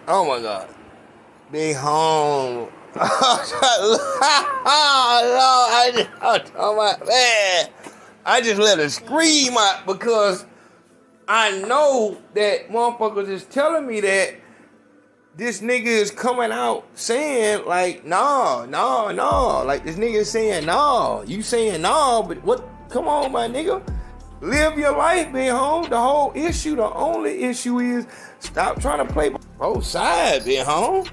Oh my God. Be home. I just let her scream out because I know that motherfuckers is telling me that this nigga is coming out saying like, no. Like this nigga is saying no. You saying no, but what? Come on, my nigga. Live your life, be home. The whole issue, the only issue is stop trying to play both sides, be home.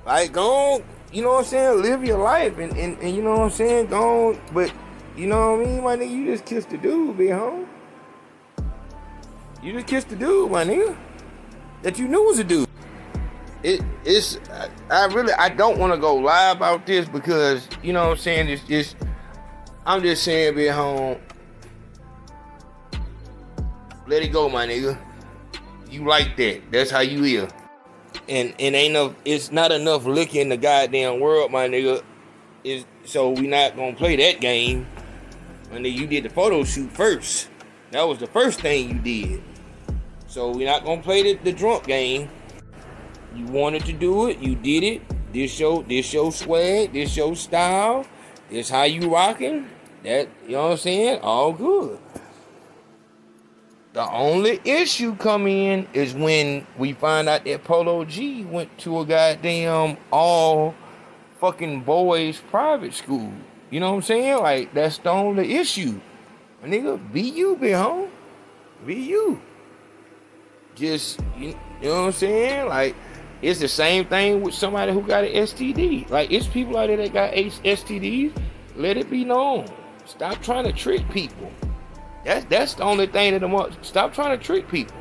Like, go on, you know what I'm saying? Live your life and you know what I'm saying? Go on, but you know what I mean, my nigga? You just kissed the dude, be home. You just kissed the dude, my nigga. That you knew was a dude. I don't want to go lie about this because, you know what I'm saying? I'm just saying, be home. Let it go, my nigga. You like that. That's how you is. And it's not enough liquor in the goddamn world, my nigga. So we not gonna play that game. My nigga, you did the photo shoot first. That was the first thing you did. So we not gonna play the drunk game. You wanted to do it, you did it. This your swag, this your style, this how you rocking. That, you know what I'm saying? All good. The only issue come in is when we find out that Polo G went to a goddamn all fucking boys private school. You know what I'm saying? Like, that's the only issue. My nigga, be you, be home. Be you. Just, you know what I'm saying? Like, it's the same thing with somebody who got an STD. Like, it's people out there that got STDs. Let it be known. Stop trying to trick people. That's the only thing that I want. Stop trying to trick people.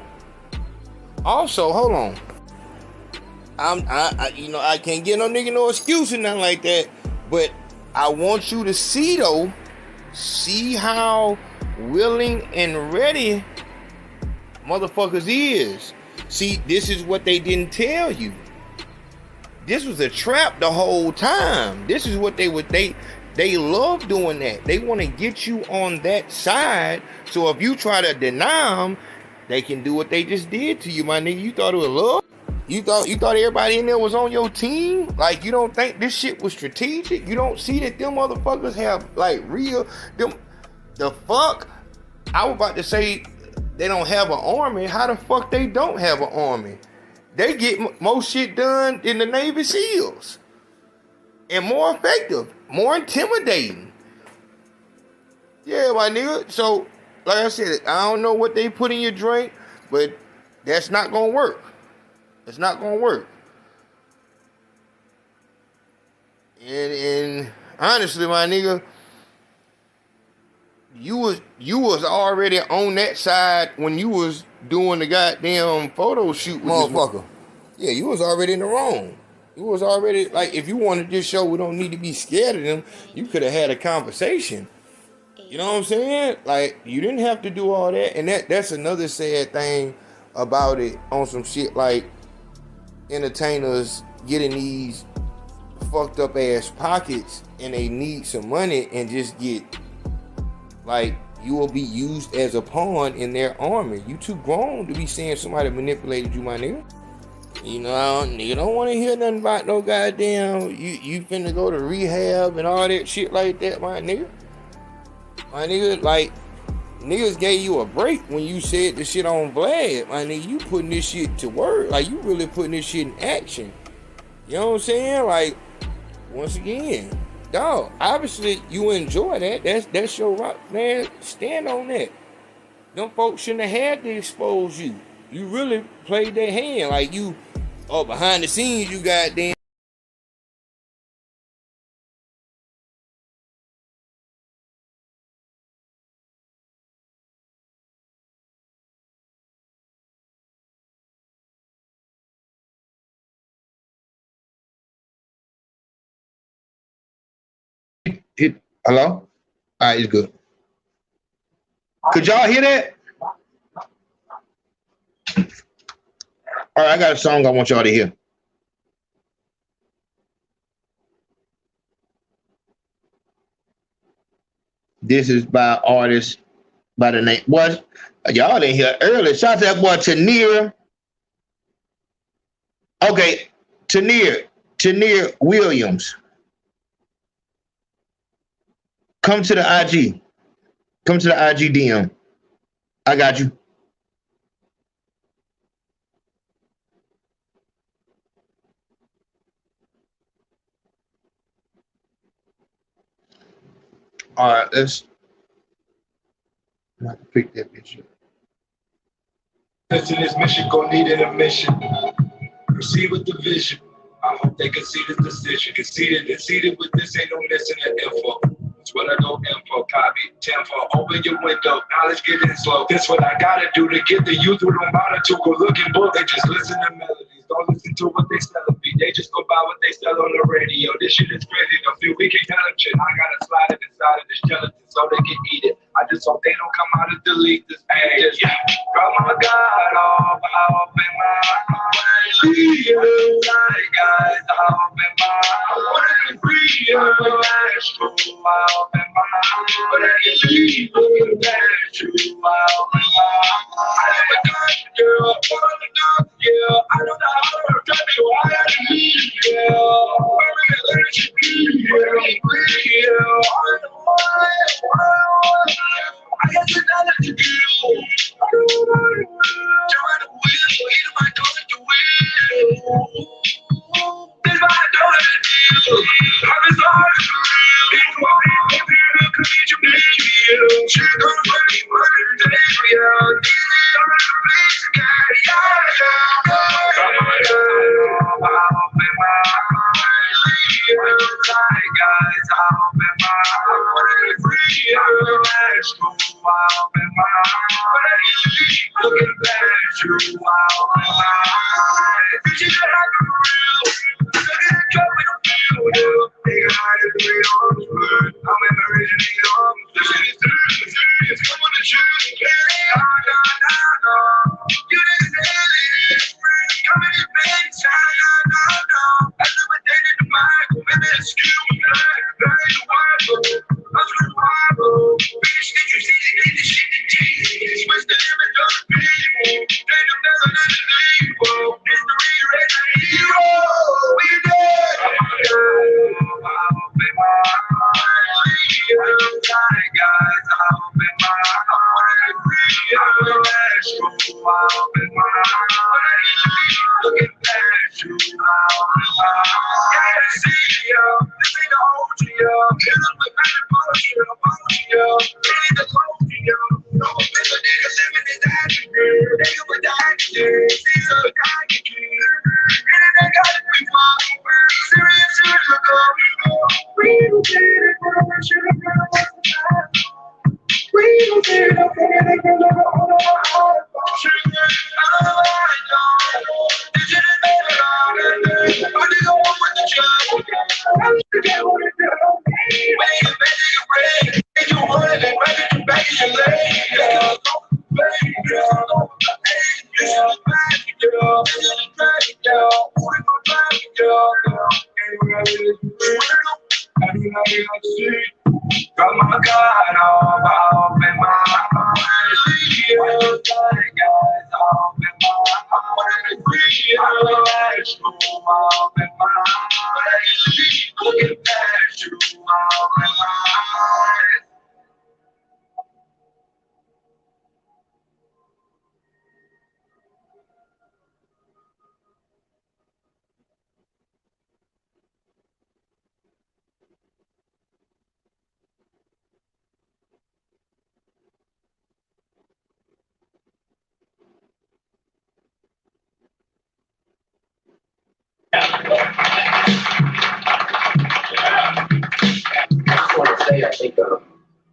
Also, hold on. I can't get no nigga no excuse or nothing like that. But I want you to see though, see how willing and ready motherfuckers is. See, this is what they didn't tell you. This was a trap the whole time. This is what they love doing that. They want to get you on that side. So if you try to deny them, they can do what they just did to you, my nigga. You thought it was love? You thought everybody in there was on your team? Like, you don't think this shit was strategic? You don't see that them motherfuckers have like real the fuck? I was about to say they don't have an army. How the fuck they don't have an army? They get more shit done than the Navy SEALs. And more effective, more intimidating. Yeah, my nigga. So, like I said, I don't know what they put in your drink, but that's not gonna work. It's not gonna work. And honestly, my nigga, you was already on that side when you was doing the goddamn photo shoot with motherfucker. Yeah, you was already in the wrong. You was already, like, if you wanted this show, we don't need to be scared of them. You could have had a conversation. You know what I'm saying? Like, you didn't have to do all that. And that's another sad thing about it on some shit like entertainers getting these fucked up ass pockets and they need some money and just get, like, you will be used as a pawn in their army. You too grown to be saying somebody manipulated you, my nigga. You know, you don't want to hear nothing about no goddamn, you finna go to rehab and all that shit like that, my nigga. My nigga, like, niggas gave you a break when you said the shit on Vlad, my nigga. You putting this shit to work. Like, you really putting this shit in action. You know what I'm saying? Like, once again, dog, obviously you enjoy that. That's your rock, man. Stand on that. Them folks shouldn't have had to expose you. You really played their hand. Like, you, behind the scenes, you goddamn. Hello? All right, it's good. Could y'all hear that? All right, I got a song I want y'all to hear. This is by artist by the name. What? Y'all didn't hear earlier. Shout out to that boy Tanir. Okay, Tanir Williams. Come to the IG. Come to the IG DM. I got you. All right, let's pick that bitch up. Listen, this mission gon' need an admission. Proceed with the vision. I hope they can see this decision. Conceited with this, ain't no missing an info. It's what I go info, copy, tempo. Open your window, knowledge getting slow. This what I gotta do to get the youth who don't bother to go looking book. They just listen to melodies. Don't listen to what they sell me. They just go by what they sell on the radio. This shit is crazy. Don't feel we can tell them shit. I gotta slide it inside of this gelatin so they can eat it. I just hope they don't come out and delete this page. Oh my God, all up in my like guys, all in my freedom. That's true, all in my but I can leave. That's true, all in my I am a country girl, yeah. I know the other tell me why I need you. I got another to do. Trying to wheel, either my daughter to wheel. This my daughter to deal. I'm as hard as real. People want me to feel, could you be? She's gonna bring me money today, yeah. These are the place to get, yeah. Guys, I'll be my free. I'll be my looking back through. I'll be my vision that I can real. Look at the cup in the field. They got it real. I'm in the original arm. This shit is serious. Come on the truth. No. You niggas aliens. Coming in big time. No. I do what they did to mine. Maybe it's skill.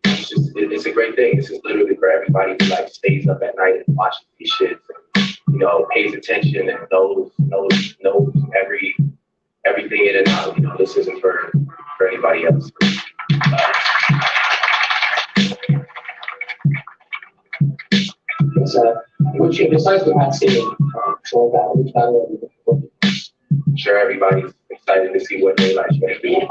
I think it's a great thing. This is literally for everybody who like stays up at night and watches these shits, and, pays attention and knows everything in and out. This isn't for anybody else. Besides the Matt City, I'm sure everybody's excited to see what they like to do.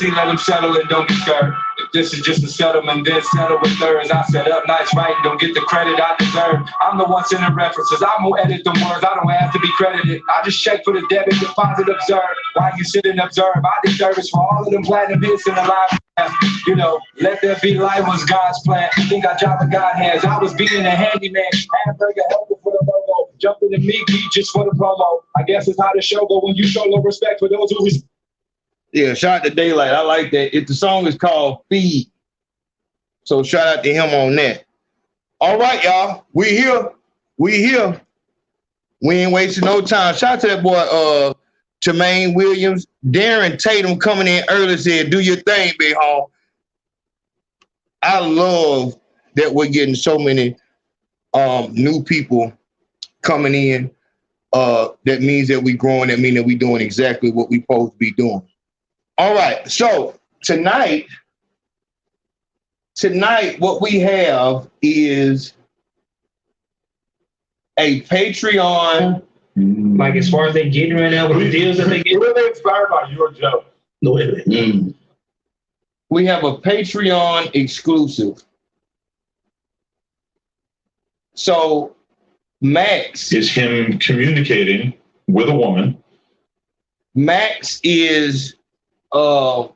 see, let them settle and don't get scared. If this is just a settlement, then settle with thirds. I set up nice right, don't get the credit I deserve. I'm the one sending references, I'm gonna edit the words, I don't have to be credited. I just check for the debit, deposit, observe. While you sit and observe, I did service for all of them platinum hits in the live. You know, let there be light was God's plan. I think I dropped the God hands. I was being a handyman. Hamburger helper for the logo. Jumping the meat beat just for the promo. I guess it's how the show go when you show no respect for those who respect. Yeah, shout out to Daylight. I like that. The song is called Feed. So shout out to him on that. All right, y'all. We here. We ain't wasting no time. Shout out to that boy, Jermaine Williams. Darren Tatum coming in early said, do your thing, big home. I love that we're getting so many new people coming in. That means that we're growing. That means that we're doing exactly what we're supposed to be doing. All right. So tonight, what we have is a Patreon. Like as far as they getting right now with the deals that they get. Who are they inspired by? Your joke. No, wait. We have a Patreon exclusive. So Max is him communicating with a woman. Max is that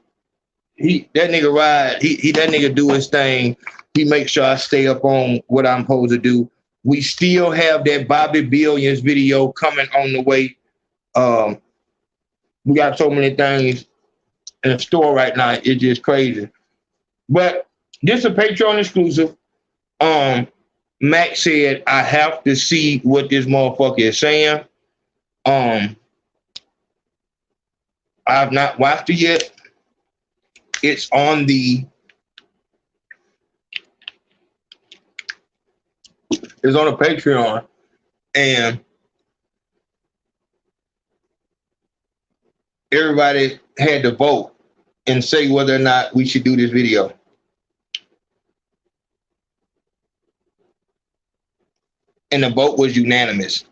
nigga ride. He that nigga do his thing. He makes sure I stay up on what I'm supposed to do. We still have that Bobby Billions video coming on the way. We got so many things in the store right now. It's just crazy. But this is a Patreon exclusive. Max said, I have to see what this motherfucker is saying. I've not watched it yet. It's on the Patreon, and everybody had to vote and say whether or not we should do this video. And the vote was unanimous.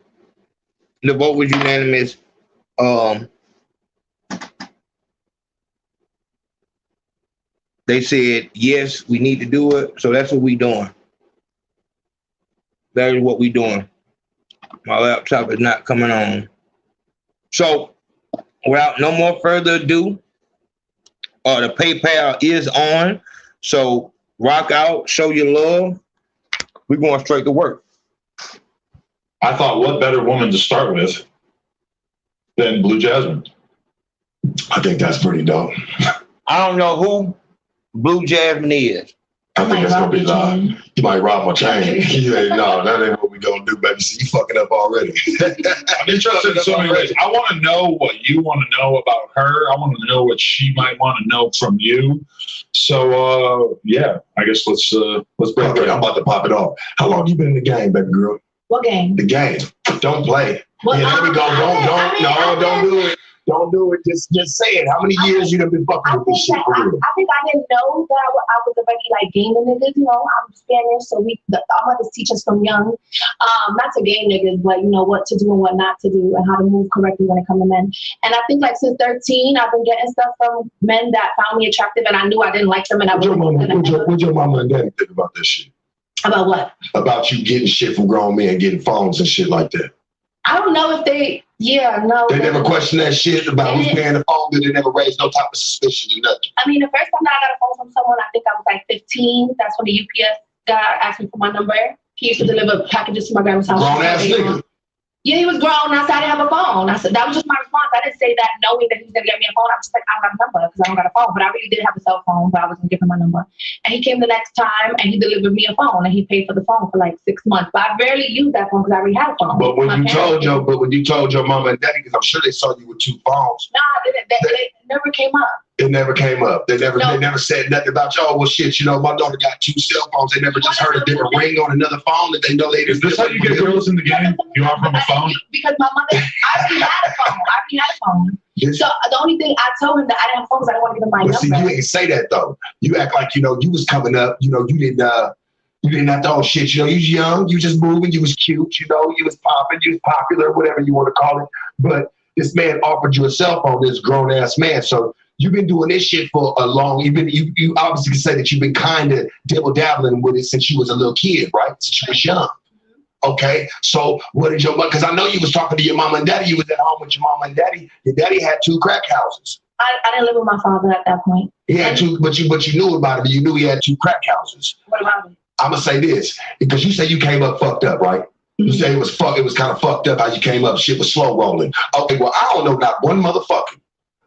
They said, yes, we need to do it. So that's what we're doing. That is what we're doing. My laptop is not coming on. So without no more further ado, the PayPal is on. So rock out, show your love. We're going straight to work. I thought, what better woman to start with than Blue Jasmine? I think that's pretty dope. I don't know who Blue Jasmine is. I think that's gonna be loud. You might rob my chain. No, that ain't what we gonna do, baby. See, you fucking up already. I'm interested in so many ways. I want to know what you want to know about her. I want to know what she might want to know from you. So, yeah, I guess let's break it. I'm about to pop it off. How long you been in the game, baby girl? What game? The game. Don't play. Well, yeah, there we go. Don't do it. Don't do it. Just say it. How many years you done been fucking with this shit for real? I think I didn't know that I was already like gaming niggas. You know, I'm Spanish, so our mothers teach us from young, not to game niggas, but you know what to do and what not to do and how to move correctly when it comes to men. And I think like since 13, I've been getting stuff from men that found me attractive, and I knew I didn't like them. And What'd your mama and daddy think about this shit? About what? About you getting shit from grown men, getting phones and shit like that. I don't know if they. Yeah, no. They never questioned that shit about who's paying the phone bill. They never raised no type of suspicion or nothing. I mean, the first time that I got a phone from someone, I think I was like 15. That's when the UPS guy asked me for my number. He used to deliver packages to my grandma's house. Grown ass nigga. Yeah, he was grown. I said I didn't have a phone. I said that was just my response. I didn't say that knowing that he was gonna get me a phone. I was just like, I don't got a number because I don't got a phone. But I really did have a cell phone, but I wasn't giving my number. And he came the next time and he delivered me a phone and he paid for the phone for like 6 months. But I barely used that phone because I already had a phone. But when you told your mama and daddy, because I'm sure they saw you with 2 phones. Nah, they never came up. It never came up. They never said nothing about y'all. Well, shit, you know, my daughter got 2 cell phones. They never just heard a different ring on another phone that they know they didn't. Is this how you get girls in the game? You offer them a phone? Because my mother, I already had a phone. So the only thing I told him that I didn't have a phone because I didn't want to give him my number. See, you ain't say that though. You act like, you know, you was coming up, you know, you didn't have to all shit. You know, you was young, you just moving, you was cute, you know, you was popping, you was popular, whatever you want to call it. But this man offered you a cell phone, this grown ass man. So you've been doing this shit for a long. You obviously can say that you've been kind of dabbling with it since you was a little kid, right? Since you was young. Okay, so what did your mother? Because I know you was talking to your mom and daddy. You was at home with your mom and daddy. Your daddy had 2 crack houses. I didn't live with my father at that point. He had 2, but you knew about it. You knew he had 2 crack houses. What about it? I'm gonna say this because you say you came up fucked up, right? You say it was kind of fucked up how you came up. Shit was slow rolling. Okay, well I don't know not one motherfucker.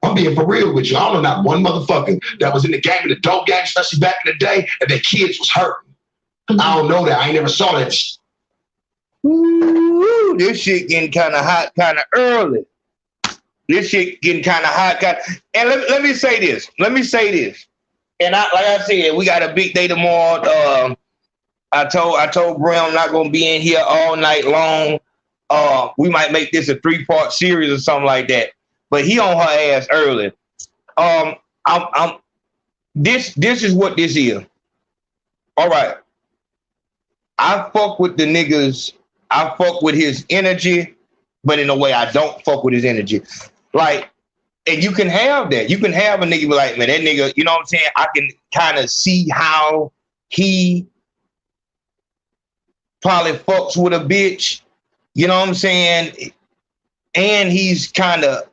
I'm being for real with you. I don't know not one motherfucker that was in the game, in the dope game, especially back in the day, and their kids was hurting. I don't know that. I ain't never saw that shit. Ooh, this shit getting kind of hot, kind of early. This shit getting kind of hot, and let me say this. And like I said, we got a big day tomorrow. I told Brim I'm not gonna be in here all night long. We might make this a 3-part series or something like that. But he on her ass early. This is what this is. All right. I fuck with the niggas. I fuck with his energy, but in a way I don't fuck with his energy. Like, and you can have that. You can have a nigga be like, man, that nigga, you know what I'm saying? I can kind of see how he probably fucks with a bitch. You know what I'm saying? And he's kind of,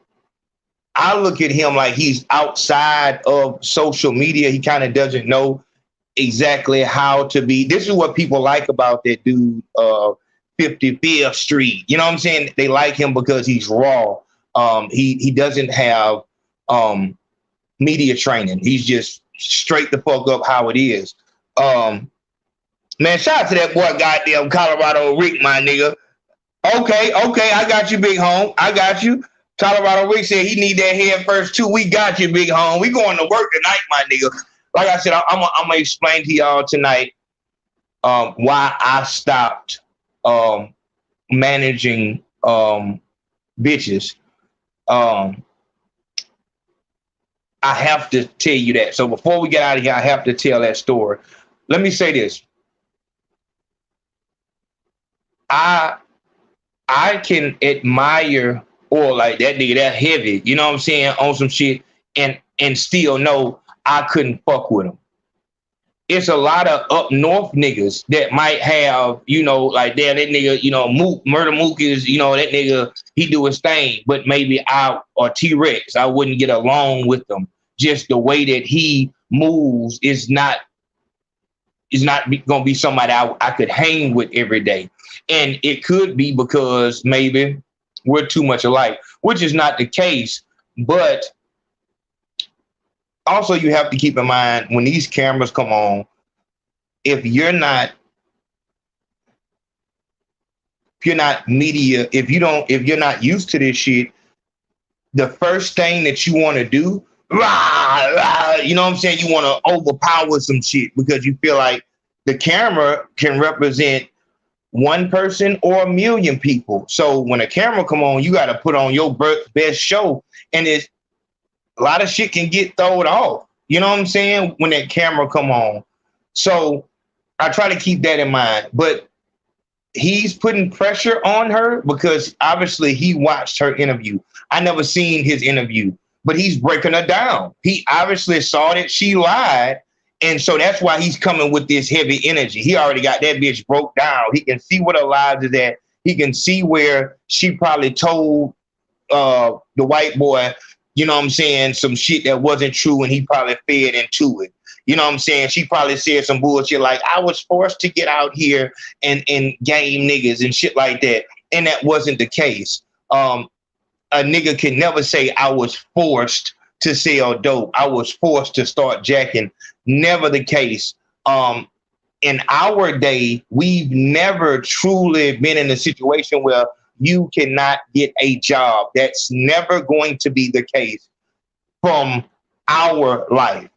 I look at him like he's outside of social media. He kind of doesn't know exactly how to be. This is what people like about that dude, 55th Street. You know what I'm saying? They like him because he's raw. He doesn't have media training. He's just straight the fuck up how it is. Man, shout out to that boy, goddamn Colorado Rick, my nigga. Okay, I got you, big home. I got you. Colorado Rick said he need that head first too. We got you, big home. We going to work tonight, my nigga. Like I said, I'm gonna explain to y'all tonight why I stopped managing bitches. I have to tell you that. So before we get out of here, I have to tell that story. Let me say this. I can admire or like that nigga that heavy, you know what I'm saying, on some shit and still know I couldn't fuck with him. It's a lot of up north niggas that might have, you know, like damn, that nigga, you know, Murder Mook is, you know, that nigga, he do his thing, but maybe or T-Rex, I wouldn't get along with them. Just the way that he moves is not gonna be somebody I could hang with every day. And it could be because maybe we're too much alike, which is not the case. But also you have to keep in mind when these cameras come on, if you're not media, if you're not used to this shit, the first thing that you want to do, you know what I'm saying? You want to overpower some shit because you feel like the camera can represent one person or a million people. So when a camera come on, you got to put on your best show. And it's a lot of shit can get thrown off. You know what I'm saying? When that camera come on. So I try to keep that in mind. But he's putting pressure on her because obviously he watched her interview. I never seen his interview, but he's breaking her down. He obviously saw that she lied. And so that's why he's coming with this heavy energy. He already got that bitch broke down. He can see what her lies is at. He can see where she probably told the white boy, you know what I'm saying, some shit that wasn't true and he probably fed into it. You know what I'm saying? She probably said some bullshit like, I was forced to get out here and game niggas and shit like that. And that wasn't the case. A nigga can never say I was forced to sell dope. I was forced to start jacking. Never the case. In our day, we've never truly been in a situation where you cannot get a job. That's never going to be the case from our life.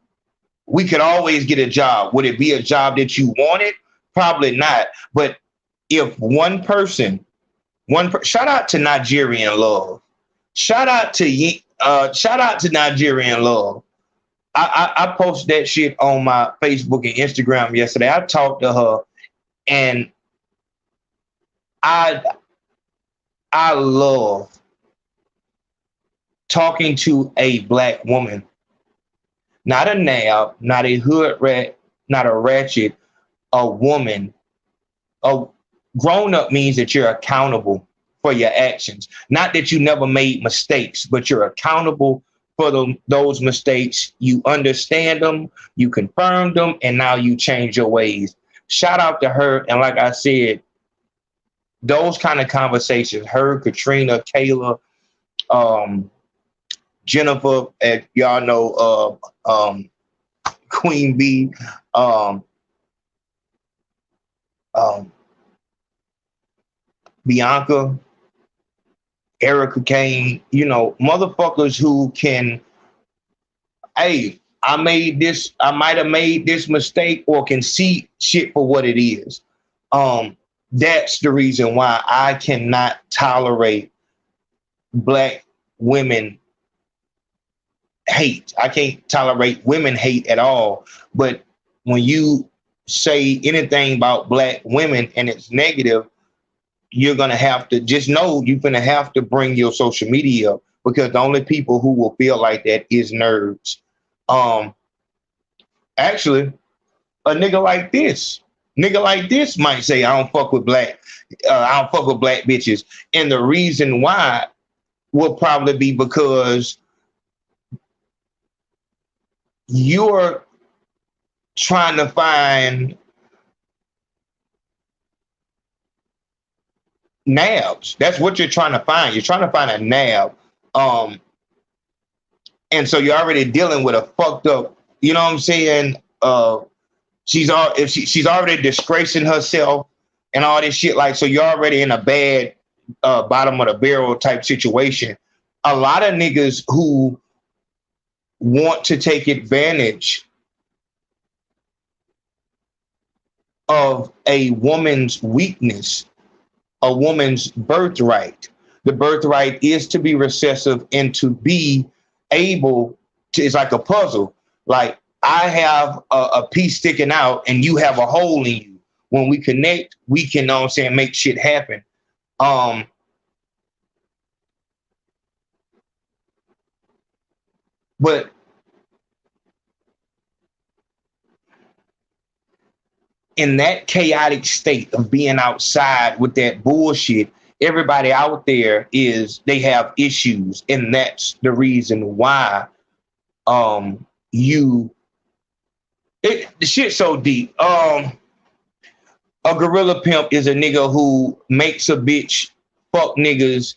We could always get a job. Would it be a job that you wanted? Probably not. But if one person, shout out to Nigerian Love. Shout out to Nigerian Love. I posted that shit on my Facebook and Instagram yesterday. I talked to her, and I love talking to a black woman not a nab, not a hood rat, not a ratchet, a woman. A grown up means that you're accountable for your actions. Not that you never made mistakes, but you're accountable for those mistakes. You understand them, you confirm them, and now you change your ways. Shout out to her. And like I said, those kind of conversations, her, Katrina, Kayla, Jennifer, as y'all know, Queen B, Bianca, Erica Kane, you know, motherfuckers who can, hey, I might have made this mistake, or can see shit for what it is. That's the reason why I cannot tolerate Black women hate. I can't tolerate women hate at all. But when you say anything about Black women and it's negative, you're going to have to just know you're going to have to bring your social media up, because the only people who will feel like that is nerds. Actually, a nigga like this might say, I don't fuck with black bitches. And the reason why will probably be because you're trying to find nabs. That's what you're trying to find. You're trying to find a nab. And so you're already dealing with a fucked up, you know what I'm saying? She's already disgracing herself and all this shit. Like, so you're already in a bad bottom of the barrel type situation. A lot of niggas who want to take advantage of a woman's weakness, a woman's birthright. The birthright is to be recessive and to be able to, it's like a puzzle. Like, I have a piece sticking out and you have a hole in you. When we connect, we can, know what I'm saying, make shit happen. But in that chaotic state of being outside with that bullshit, everybody out there they have issues. And that's the reason why the shit's so deep. A gorilla pimp is a nigga who makes a bitch fuck niggas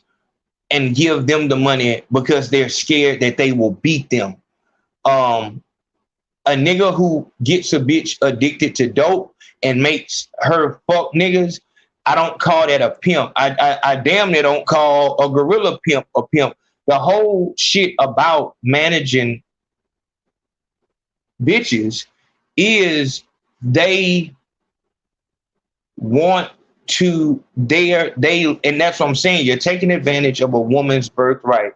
and give them the money because they're scared that they will beat them. A nigga who gets a bitch addicted to dope and makes her fuck niggas, I don't call that a pimp. I damn near don't call a gorilla pimp a pimp. The whole shit about managing bitches is they want to and that's what I'm saying. You're taking advantage of a woman's birthright.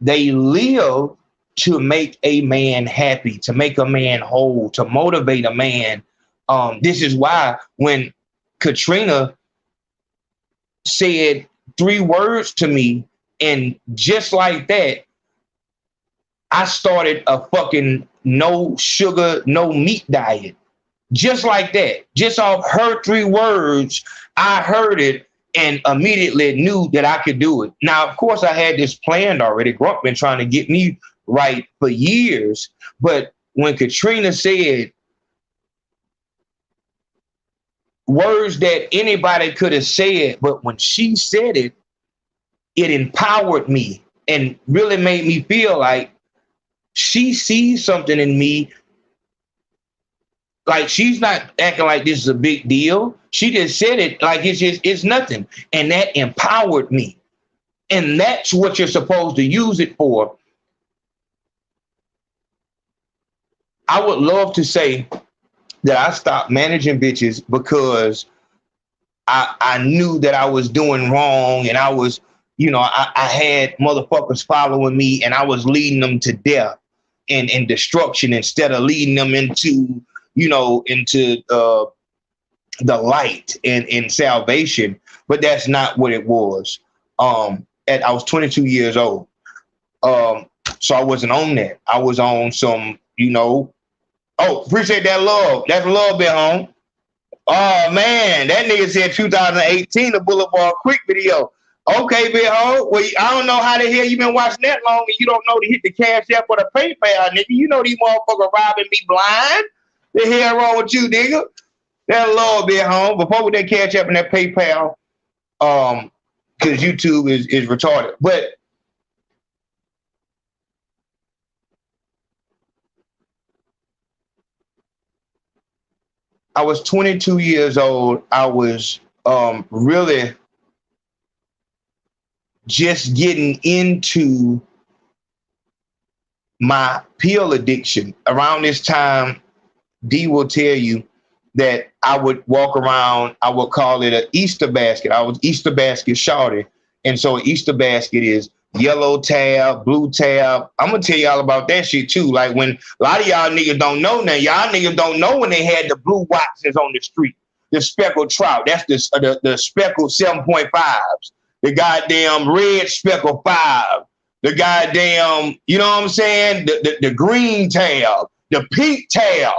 They live to make a man happy, to make a man whole, to motivate a man. This is why when Katrina said 3 words to me, and just like that, I started a fucking no sugar, no meat diet. Just like that. Just off her 3 words, I heard it and immediately knew that I could do it. Now, of course, I had this planned already. Grump been trying to get me right for years. But when Katrina said words that anybody could have said, but when she said it, it empowered me and really made me feel like she sees something in me. Like, she's not acting like this is a big deal. She just said it like it's nothing. And that empowered me. And that's what you're supposed to use it for. I would love to say that I stopped managing bitches because I knew that I was doing wrong, and I was, I had motherfuckers following me, and I was leading them to death and destruction instead of leading them into the light and salvation. But that's not what it was. I was 22 years old. So I wasn't on that. I was on some you know. Oh, appreciate that love. That's love been home. Oh man, that nigga said 2018 the Boulevard Quick video. Okay, big ho. Well, I don't know how the hell you been watching that long and you don't know to hit the cash app or the PayPal, nigga. You know these motherfuckers robbing me blind. The hell wrong with you, nigga? That love big home. Before with that cash app and that PayPal, because YouTube is retarded. But I was 22 years old. I was really just getting into my pill addiction. Around this time, D will tell you that I would walk around, I would call it an Easter basket. I was Easter basket shorty. And so an Easter basket is yellow tab, blue tab. I'm going to tell y'all about that shit too. Like when a lot of y'all niggas don't know now, y'all niggas don't know when they had the blue Watsons on the street, the speckled trout. That's the speckled 7.5s, the goddamn red speckled 5, the goddamn, you know what I'm saying? The green tab, the pink tab.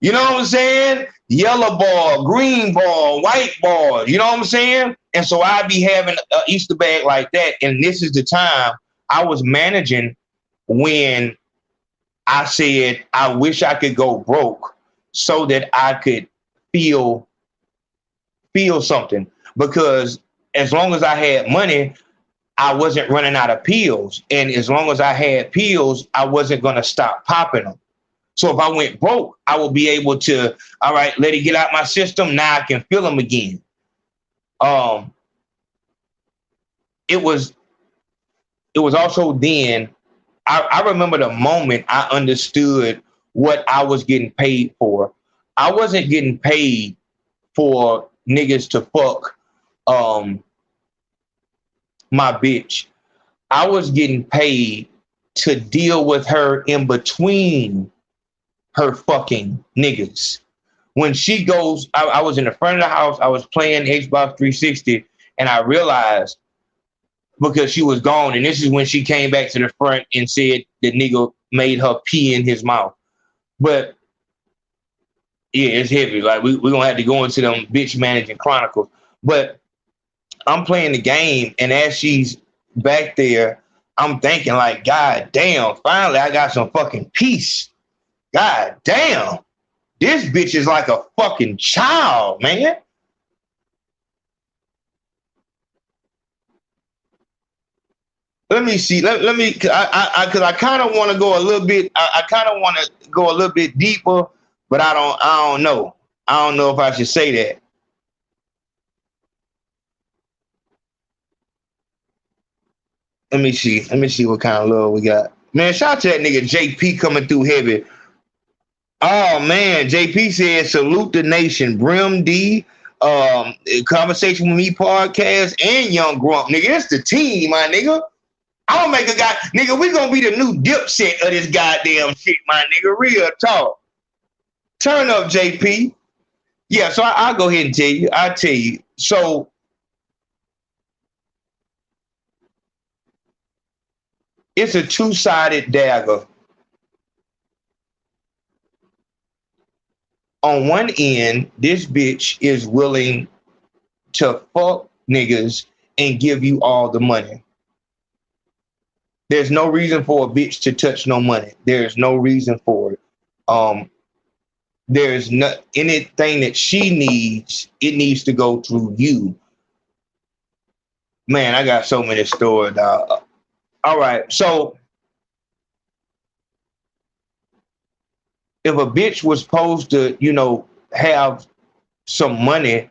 You know what I'm saying? Yellow ball, green ball, white ball. You know what I'm saying? And so I'd be having an Easter bag like that. And this is the time I was managing when I said, I wish I could go broke so that I could feel something. Because as long as I had money, I wasn't running out of pills. And as long as I had pills, I wasn't going to stop popping them. So if I went broke, I would be able to, all right, let it get out my system. Now I can feel them again. It was also then, I remember the moment I understood what I was getting paid for. I wasn't getting paid for niggas to fuck my bitch. I was getting paid to deal with her in between her fucking niggas. When she goes, I was in the front of the house, I was playing Xbox 360, and I realized because she was gone, and this is when she came back to the front and said the nigga made her pee in his mouth. But yeah, it's heavy. Like we're gonna have to go into them bitch managing chronicles. But I'm playing the game, and as she's back there, I'm thinking like, God damn, finally I got some fucking peace. God damn, this bitch is like a fucking child, man. Let me see. Let me, because I kind of want to go a little bit. I kind of want to go a little bit deeper, but I don't know. I don't know if I should say that. Let me see. Let me see what kind of love we got. Man, shout out to that nigga JP coming through heavy. Oh man, JP said salute the nation. Brim D, Conversation with Me podcast, and Young Grump. Nigga, it's the team, my nigga. I don't make a guy, nigga, we gonna be the new Dipset of this goddamn shit, my nigga. Real talk. Turn up, JP. Yeah, so I'll go ahead and tell you. I'll tell you. So it's a two-sided dagger. On one end, this bitch is willing to fuck niggas and give you all the money. There's no reason for a bitch to touch no money. There's no reason for it. There's not anything that she needs. It needs to go through you. Man, I got so many stories, dog. All right, so if a bitch was supposed to, you know, have some money,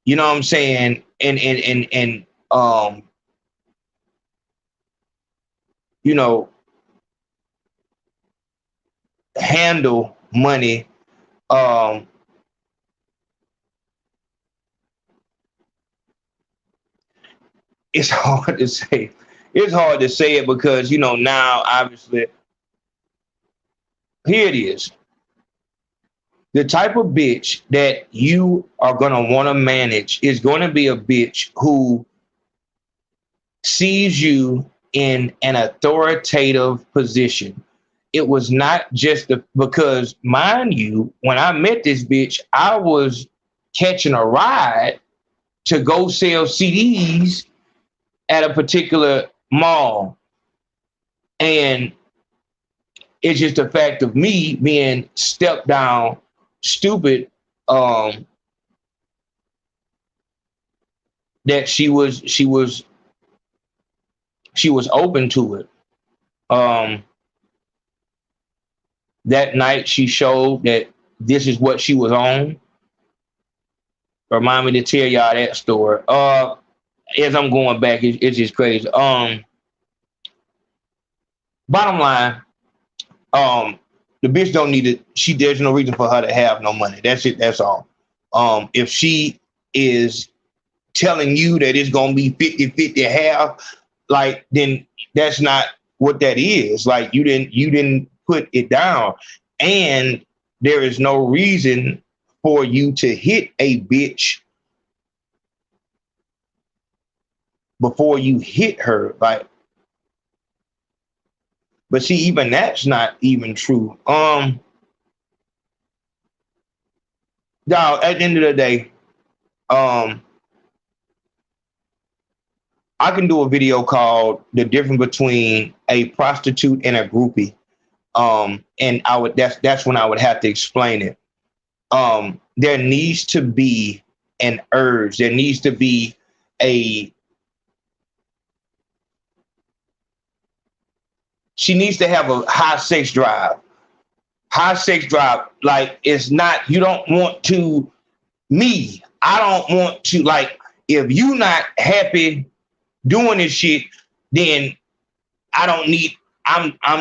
you know what I'm saying, and you know, handle money, it's hard to say. It's hard to say it because, you know, now obviously, here it is. The type of bitch that you are going to want to manage is going to be a bitch who sees you in an authoritative position. it was not just because, mind you, when I met this bitch, I was catching a ride to go sell CDs at a particular mall. And it's just a fact of me being stepped down stupid, that she was open to it. That night she showed that this is what she was on. Remind me to tell y'all that story. As I'm going back, it's just crazy. Bottom line, the bitch don't need it. There's no reason for her to have no money. That's it. That's all. If she is telling you that it's gonna be 50-50 half, like, then that's not what that is. Like, you didn't put it down, and there is no reason for you to hit a bitch before you hit her. Like, but see, even that's not even true. Y'all, at the end of the day, I can do a video called "The Difference Between a Prostitute and a Groupie," and that's when I would have to explain it. There needs to be an urge. There needs to be she needs to have a high sex drive. High sex drive, like, it's not, you don't want to, I don't want to, like, if you not happy doing this shit, then I'm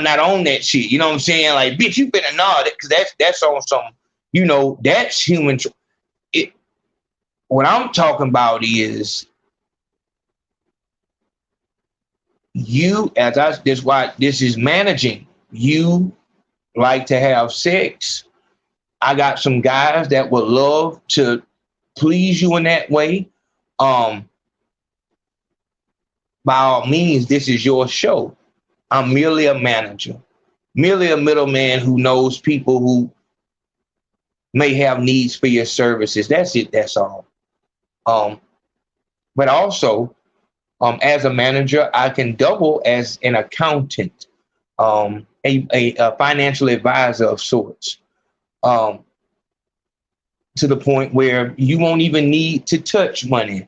not on that shit. You know what I'm saying? Like, bitch, you better know that, because that's on some, that's human. What I'm talking about is this why this is managing. You like to have sex. I got some guys that would love to please you in that way. By all means, this is your show. I'm merely a manager, merely a middleman who knows people who may have needs for your services. That's it. That's all. But also, as a manager, I can double as an accountant, a financial advisor of sorts, to the point where you won't even need to touch money.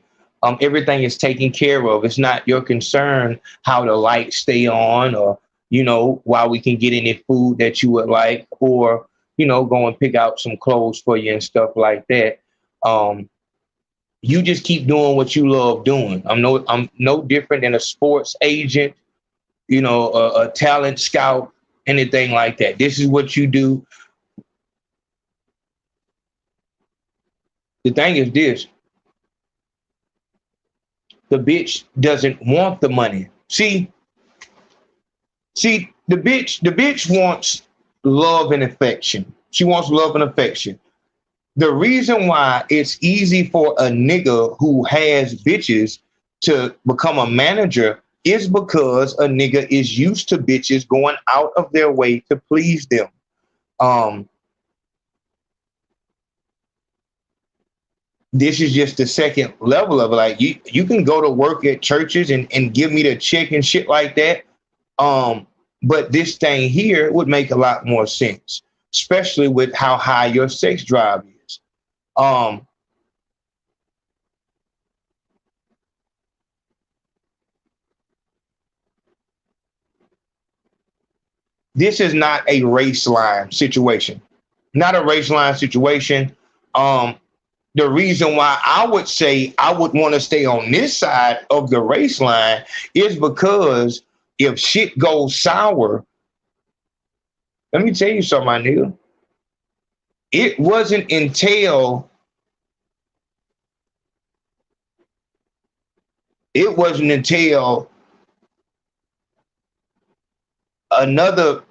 Everything is taken care of. It's not your concern how the lights stay on, or, while we can get any food that you would like, or, go and pick out some clothes for you and stuff like that. You just keep doing what you love doing. I'm no different than a sports agent, a talent scout, anything like that. This is what you do. The thing is this: the bitch doesn't want the money. See, the bitch wants love and affection. She wants love and affection. The reason why it's easy for a nigga who has bitches to become a manager is because a nigga is used to bitches going out of their way to please them. This is just the second level of it. Like, you can go to work at churches and give me the check and shit like that. But this thing here would make a lot more sense, especially with how high your sex drive is. This is not a race line situation. Not a race line situation. The reason why I would say I would want to stay on this side of the race line is because if shit goes sour, let me tell you something, my nigga. It wasn't until another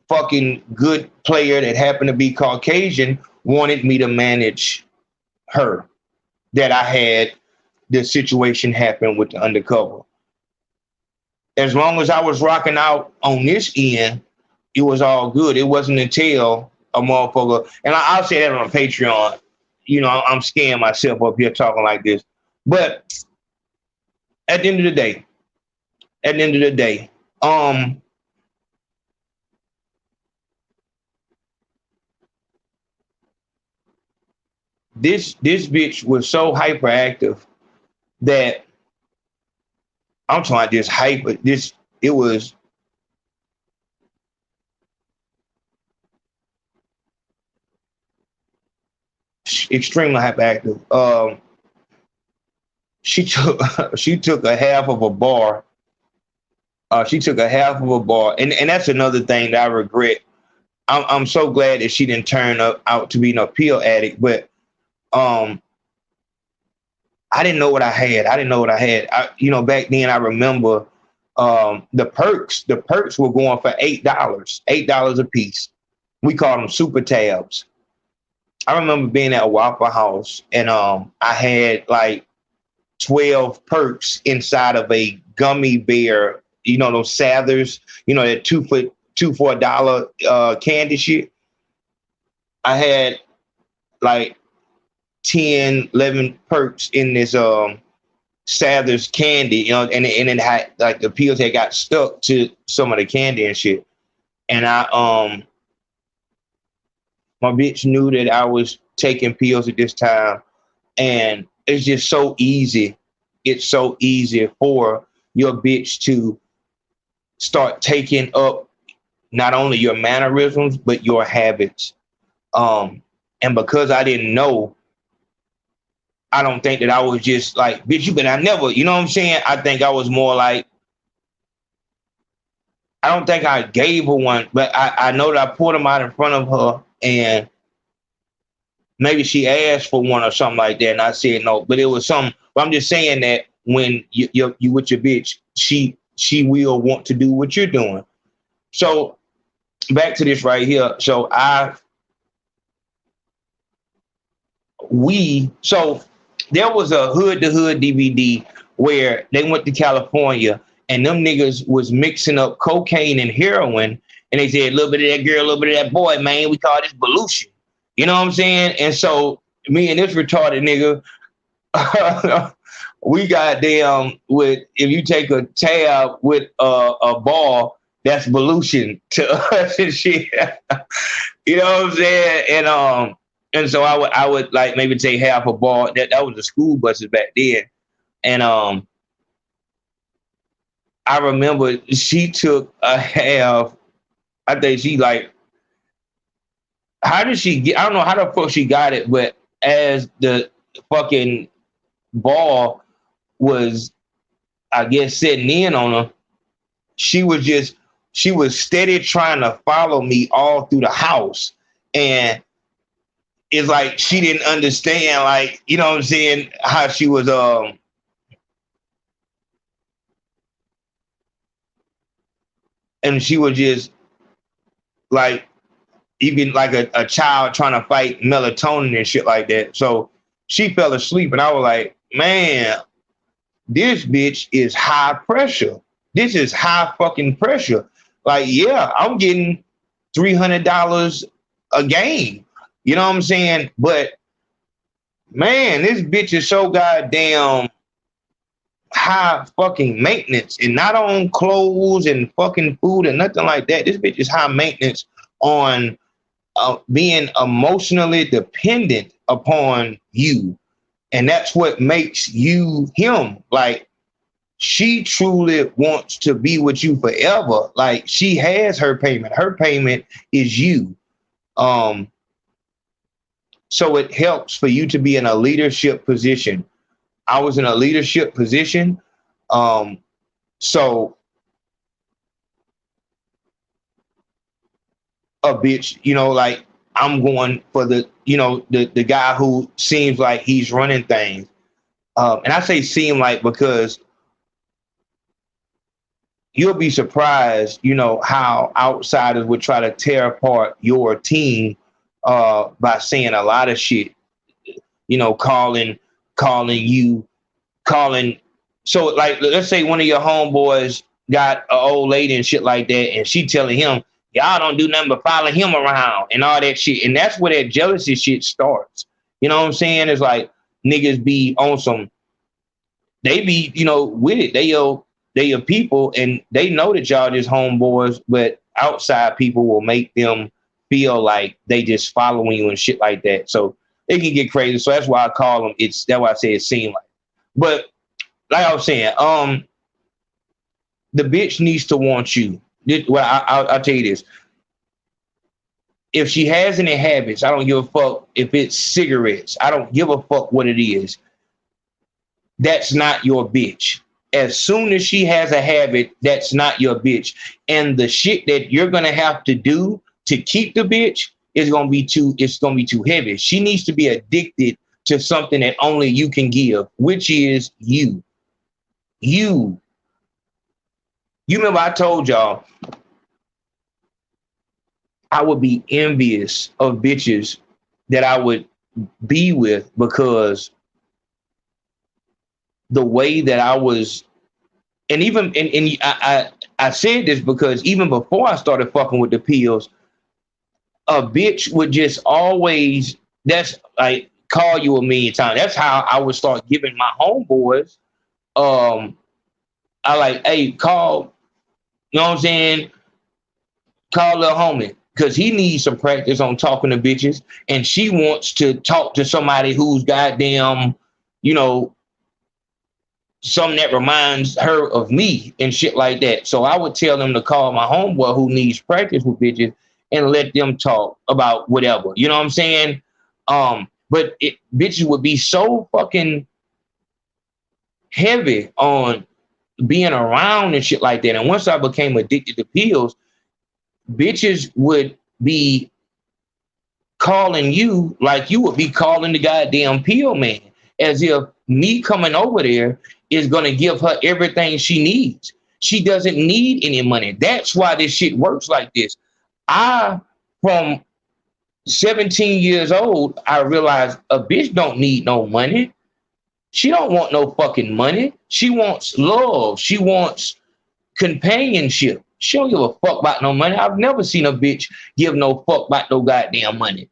fucking good player that happened to be Caucasian wanted me to manage her that I had the situation happen with the undercover. As long as I was rocking out on this end, it was all good. It wasn't until a motherfucker, and I'll say that on Patreon. You know, I'm scaring myself up here talking like this. But at the end of the day, this bitch was so hyperactive that I'm talking about it was extremely hyperactive. She took a half of a bar. And that's another thing that I regret. I'm so glad that she didn't turn out to be no pill addict, but I didn't know what I had. Back then I remember the perks were going for $8 a piece. We called them super tabs. I remember being at a Waffle House and I had like 12 perks inside of a gummy bear, those Sathers, that 2 for $1 candy shit. I had like 10, 11 perks in this Sather's candy, and it had like the pills had got stuck to some of the candy and shit. And my bitch knew that I was taking pills at this time, and it's just so easy. It's so easy for your bitch to start taking up not only your mannerisms, but your habits. And because I didn't know, I don't think that I was just like, bitch, you better never, you know what I'm saying? I think I was more like, I don't think I gave her one, but I know that I poured them out in front of her and maybe she asked for one or something like that. And I said no, but it was something. But I'm just saying that when you with your bitch, she will want to do what you're doing. So back to this right here. So there was a Hood to Hood DVD where they went to California and them niggas was mixing up cocaine and heroin. And they said, a little bit of that girl, a little bit of that boy, man. We call this pollution. You know what I'm saying? And so me and this retarded nigga, we got damn with, if you take a tab with a ball, that's pollution to us and shit. You know what I'm saying? And so I would like maybe take half a ball. That was the school buses back then. And I remember she took a half. I think she like, how did she get? I don't know how the fuck she got it, but as the fucking ball was, I guess, sitting in on her, she was steady trying to follow me all through the house. And it's like she didn't understand, like, you know what I'm saying, how she was and she was just like, even like a child trying to fight melatonin and shit like that. So she fell asleep and I was like, man, this bitch is high pressure. This is high fucking pressure. Like, yeah, I'm getting $300 a game. You know what I'm saying? But man, this bitch is so goddamn high fucking maintenance, and not on clothes and fucking food and nothing like that. This bitch is high maintenance on being emotionally dependent upon you. And that's what makes you him. Like, she truly wants to be with you forever. Like, she has her payment. Her payment is you. So it helps for you to be in a leadership position. I was in a leadership position. So a bitch, like, I'm going for the guy who seems like he's running things. And I say seem like because you'll be surprised, how outsiders would try to tear apart your team by saying a lot of shit, calling you. So like, let's say one of your homeboys got an old lady and shit like that, and she telling him, Y'all don't do nothing but follow him around and all that shit. And that's where that jealousy shit starts. You know what I'm saying? It's like niggas be on some, they be, you know, with it. They your people and they know that y'all just homeboys, but outside people will make them feel like they just following you and shit like that. So it can get crazy. So that's why I call them, that's why I say it seemed like. But like I was saying, the bitch needs to want you. Well, I'll tell you this. If she has any habits, I don't give a fuck if it's cigarettes. I don't give a fuck what it is. That's not your bitch. As soon as she has a habit, that's not your bitch. And the shit that you're gonna have to do to keep the bitch is gonna be too heavy. She needs to be addicted to something that only you can give, which is you. You remember I told y'all I would be envious of bitches that I would be with because the way that I was, and even and I said this because even before I started fucking with the pills, a bitch would just always, that's like call you a million times. That's how I would start giving my homeboys. I like, hey, call, you know what I'm saying? Call little homie. Because he needs some practice on talking to bitches, and she wants to talk to somebody who's goddamn, you know, something that reminds her of me and shit like that. So I would tell them to call my homeboy who needs practice with bitches and let them talk about whatever. You know what I'm saying? But bitches would be so fucking heavy on being around and shit like that. And once I became addicted to pills, bitches would be calling you like you would be calling the goddamn pill man, as if me coming over there is going to give her everything she needs. She doesn't need any money. That's why this shit works like this. From 17 years old, I realized a bitch don't need no money. She don't want no fucking money. She wants love. She wants companionship. She don't give a fuck about no money. I've never seen a bitch give no fuck about no goddamn money.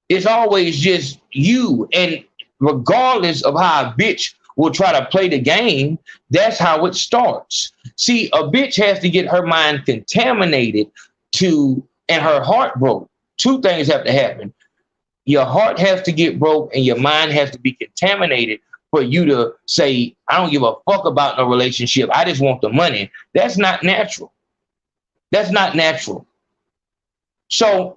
It's always just you. And regardless of how a bitch will try to play the game, that's how it starts. See, a bitch has to get her mind contaminated and her heart broke. Two things have to happen. Your heart has to get broke and your mind has to be contaminated for you to say, I don't give a fuck about no relationship. I just want the money. That's not natural. That's not natural. So,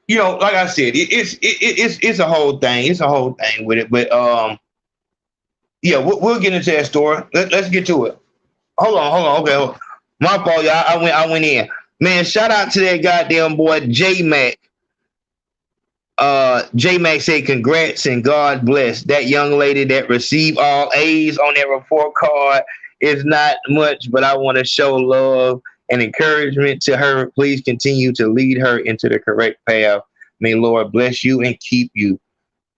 you know, like I said, it's a whole thing. It's a whole thing with it. But yeah, we'll get into that story. Let's get to it. Hold on. Okay, my fault, y'all. I went in. Man, shout out to that goddamn boy J Mac. J Mac said, congrats and God bless. That young lady that received all A's on that report card is not much, but I want to show love and encouragement to her. Please continue to lead her into the correct path. May Lord bless you and keep you.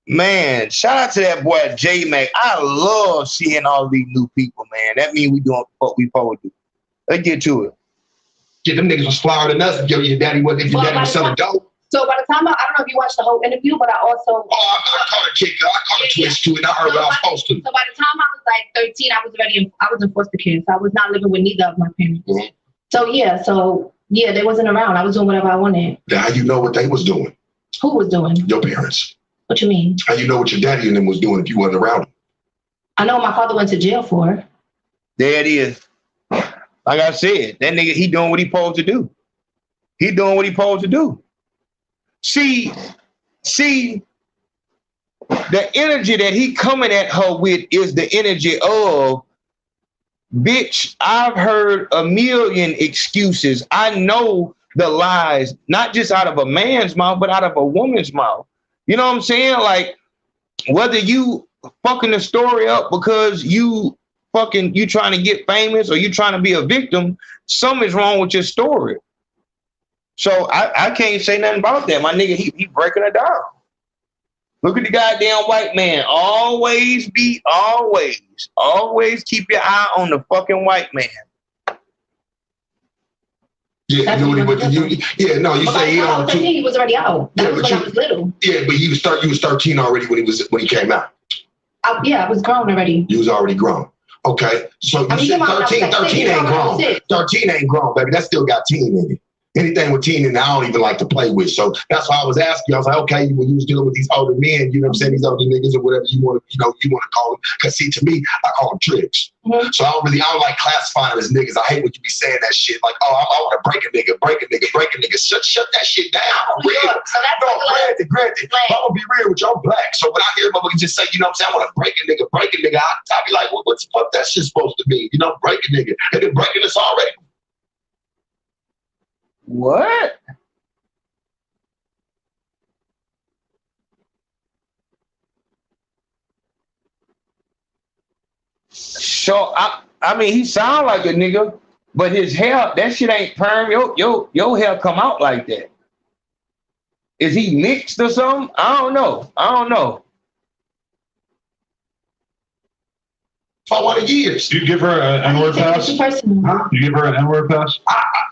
Man, shout out to that boy J Mac. I love seeing all these new people, man. That means we doing what we supposed to do. Let's get to it. Yeah, them niggas was flyer than us. Your daddy was selling dope. So by the time I don't know if you watched the whole interview, but I also I caught a kick. I caught a twist too, and I heard what I was supposed to. So by the time I was like 13, I was in foster care, so I was not living with neither of my parents. Mm-hmm. So they wasn't around. I was doing whatever I wanted. How you know what they was doing? Who was doing? Your parents. What you mean? How you know what your daddy and them was doing if you wasn't around them? I know what my father went to jail for. There it is. Like I said, that nigga, he doing what he supposed to do. He doing what he supposed to do. See, the energy that he coming at her with is the energy of, bitch, I've heard a million excuses. I know the lies, not just out of a man's mouth, but out of a woman's mouth. You know what I'm saying? Like, whether you fucking the story up because you trying to get famous or you trying to be a victim, something's wrong with your story. So I can't say nothing about that. My nigga, he breaking it down. Look at the goddamn white man. Always keep your eye on the fucking white man. Yeah, you knew what he yeah, no, you say he on 13, he was already out. That was when I was little. Yeah, but you was 13 already when he came out. I was grown already. You was already grown. Okay, so you said 13 ain't grown. 13 ain't grown, baby. That still got teen in it. Anything with teen in it, I don't even like to play with. So that's why I was asking you. I was like, okay, when you was dealing with these older men, you know what I'm saying, these older niggas or whatever you want to call them. Because see, to me, I call them tricks. Mm-hmm. So I don't like classifying them as niggas. I hate when you be saying that shit like, oh, I want to break a nigga. Shut that shit down. So that's granted. I'm gonna be real with you. I'm black. So when I hear motherfuckers just say, you know what I'm saying, I want to break a nigga, I be like, well, what's the fuck that shit supposed to mean? You know, break a nigga. They've been breaking us already. What? So I mean, he sound like a nigga, but his hair, that shit ain't perm. Your hair come out like that. Is he mixed or something? I don't know. For 1 years. You give her an N-word pass? Huh? You give her an N-word pass?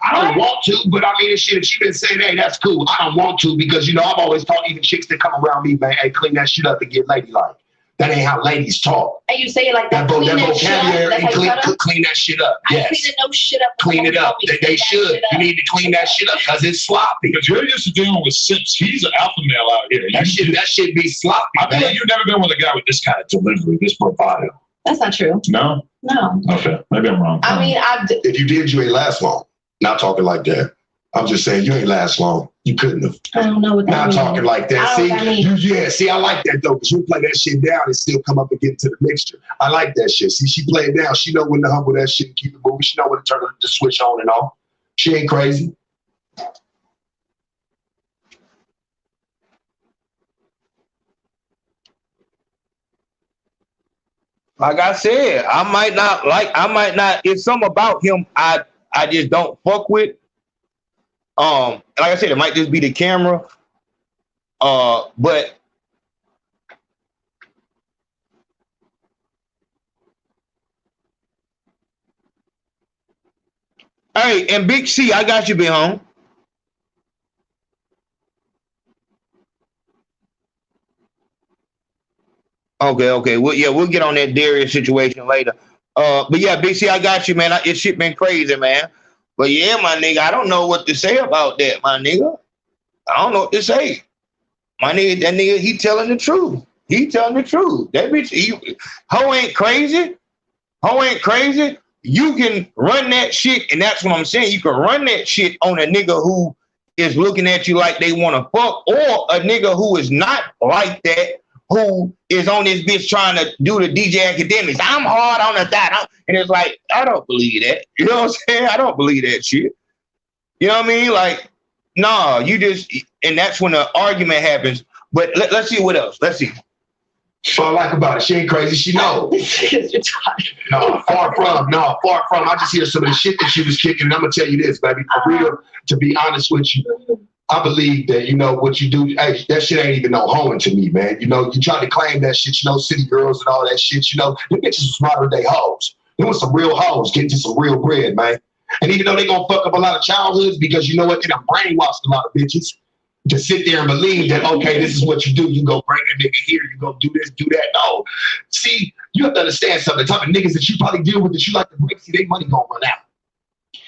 I don't want to, but I mean, shit, if she been saying, hey, that's cool. I don't want to because, you know, I've always taught even chicks that come around me, man, hey, clean that shit up and get ladylike. That ain't how ladies talk. And you say it like that. That vocabulary, clean that shit up. Yes. Cleaning no shit up. Clean it up. They should. You need to clean that shit up because it's sloppy. Because you're used to dealing with simps. He's an alpha male out here. That shit be sloppy. I feel like you've never been with a guy with this kind of delivery, this bravado. That's not true. No? No. Okay. Maybe I'm wrong. I mean, if you did, you ain't last long. Not talking like that. I'm just saying you ain't last long. You couldn't have. I don't know what that means. Not talking like that. See, I like that though, because you play that shit down and still come up and get into the mixture. I like that shit. See, she play it down. She know when to humble that shit and keep it moving. She know when to turn the switch on and off. She ain't crazy. Like I said, I might not, it's something about him I just don't fuck with. Like I said, it might just be the camera. But hey, and Big C, I got you, big home. Okay. We'll get on that Darius situation later. But yeah, Big C, I got you, man. This shit been crazy, man. But yeah, my nigga, I don't know what to say about that, my nigga. I don't know what to say. My nigga, that nigga, he telling the truth. That bitch, hoe ain't crazy. You can run that shit, and that's what I'm saying. You can run that shit on a nigga who is looking at you like they want to fuck, or a nigga who is not like that, who is on this bitch trying to do the DJ academics. I'm hard on the dot. And it's like, I don't believe that. You know what I'm saying? I don't believe that shit. You know what I mean? Like, nah, you just, and that's when the argument happens. But let's see what else. Let's see. What I like about it, she ain't crazy. She knows. No, far from. I just hear some of the shit that she was kicking. And I'm going to tell you this, baby. For real, to be honest with you, I believe that, you know, what you do, hey, that shit ain't even no hoeing to me, man. You know, you try to claim that shit, you know, city girls and all that shit, you know, them bitches was modern day hoes. They want some real hoes, getting to some real bread, man. And even though they gonna fuck up a lot of childhoods, because you know what, they done brainwashed a lot of bitches to sit there and believe that, okay, this is what you do. You go bring a nigga here, you go do this, do that. No. See, you have to understand something. The type of niggas that you probably deal with that you like to break, see, their money gonna run out.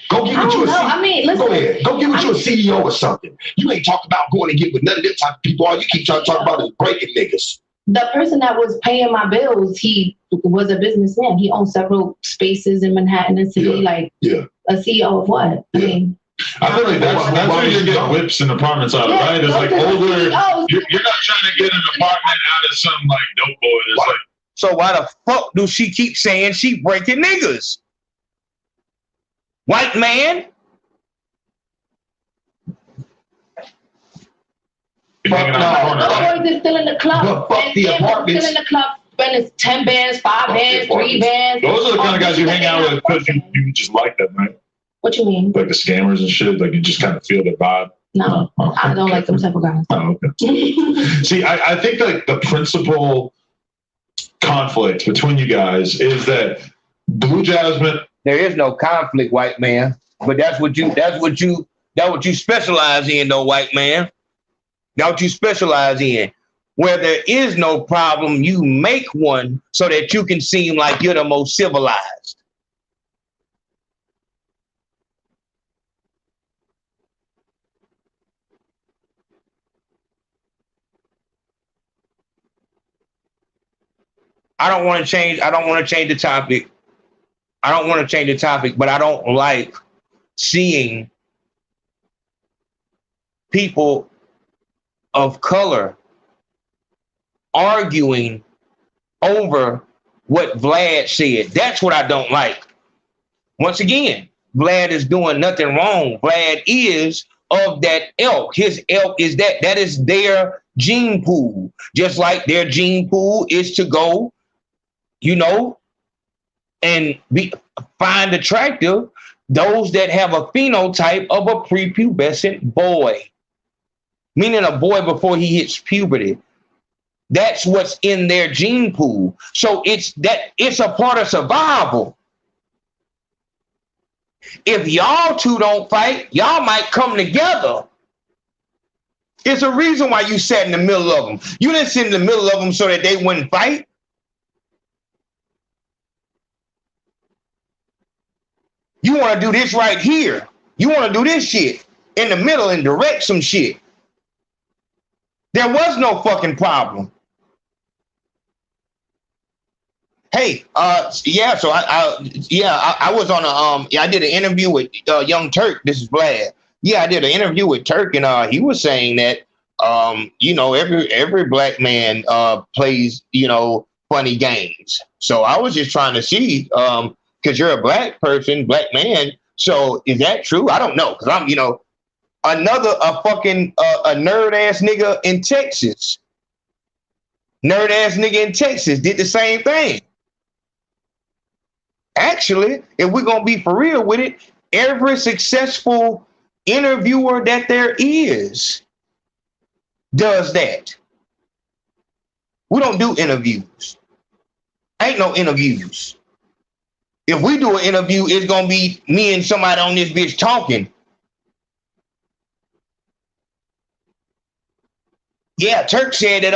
Go get with you a CEO. Go ahead. Go get with you a CEO or something. You ain't talking about going and get with none of them type of people. All you keep trying to talk about is breaking niggas. The person that was paying my bills, he was a businessman. He owned several spaces in Manhattan and City. A CEO of what? Yeah. I mean, I feel like that's where you get whips and apartments out of, right? It's like older. You're not trying to get an apartment out of some like dope boy. It's like, so why the fuck do she keep saying she breaking niggas? White man? Boys is still in the club. Fuck the apartments. Still in the club. Spending 10 bands, 5 bands, 3 bands. Those are the kind of guys you hang out with because you just like them, right? What you mean? Like the scammers and shit. Like you just kind of feel their vibe. No, I don't like them type of guys. Oh, okay. See, I think like the principal conflict between you guys is that Blue Jasmine. There is no conflict, white man. But that's what you specialize in, though, white man. That's what you specialize in. Where there is no problem, you make one so that you can seem like you're the most civilized. I don't want to change the topic. But I don't like seeing people of color arguing over what Vlad said. That's what I don't like. Once again, Vlad is doing nothing wrong. Vlad is of that ilk. His ilk is that is their gene pool. Just like their gene pool is to go, and find attractive those that have a phenotype of a prepubescent boy, meaning a boy before he hits puberty. That's what's in their gene pool. So it's a part of survival. If y'all two don't fight, y'all might come together. It's a reason why you sat in the middle of them. You didn't sit in the middle of them so that they wouldn't fight. You want to do this right here. You want to do this shit in the middle and direct some shit. There was no fucking problem. Hey, so I was on I did an interview with Young Turk. This is Vlad. Yeah, I did an interview with Turk, and he was saying that every black man plays funny games. So I was just trying to see because you're a black person, black man. So is that true? I don't know, because I'm a nerd ass nigga in Texas. Nerd ass nigga in Texas did the same thing. Actually, if we're going to be for real with it, every successful interviewer that there is does that. We don't do interviews. Ain't no interviews. If we do an interview, it's going to be me and somebody on this bitch talking. Yeah, Turk said that,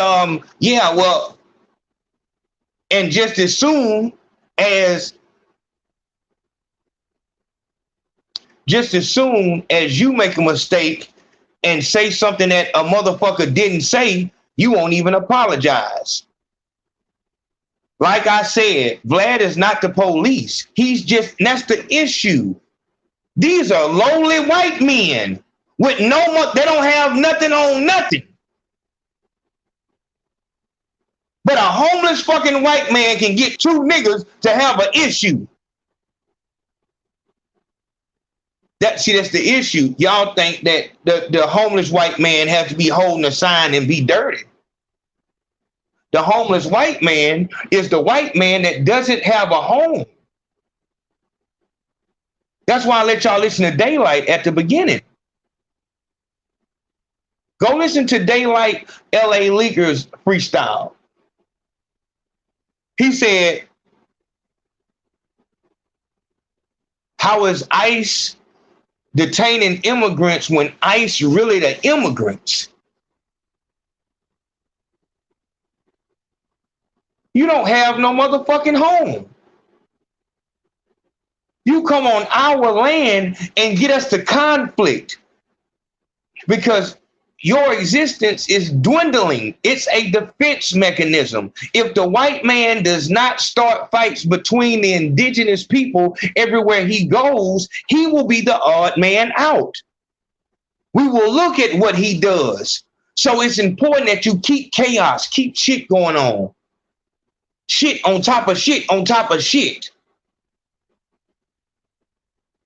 and just as soon as you make a mistake and say something that a motherfucker didn't say, you won't even apologize. Like I said, Vlad is not the police. That's the issue. These are lowly white men with they don't have nothing on nothing. But a homeless fucking white man can get two niggas to have an issue. That's the issue. Y'all think that the homeless white man has to be holding a sign and be dirty. The homeless white man is the white man that doesn't have a home. That's why I let y'all listen to Daylight at the beginning. Go listen to Daylight LA Leaker's freestyle. He said, how is ICE detaining immigrants when ICE really the immigrants? You don't have no motherfucking home. You come on our land and get us to conflict because your existence is dwindling. It's a defense mechanism. If the white man does not start fights between the indigenous people everywhere he goes, he will be the odd man out. We will look at what he does. So it's important that you keep chaos, keep shit going on. Shit on top of shit on top of shit.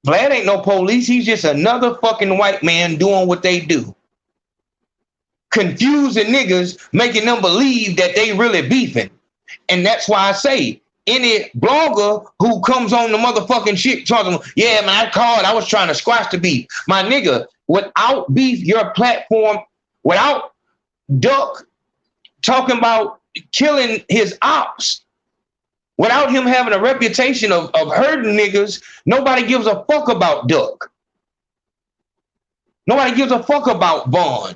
Vlad ain't no police. He's just another fucking white man doing what they do. Confusing niggas, making them believe that they really beefing. And that's why I say, any blogger who comes on the motherfucking shit talking, yeah, man, I called, I was trying to squash the beef. My nigga, without beef, your platform, without Duck talking about killing his ops, Without him having a reputation of hurting niggas, nobody gives a fuck about Duck. Nobody gives a fuck about Vaughn.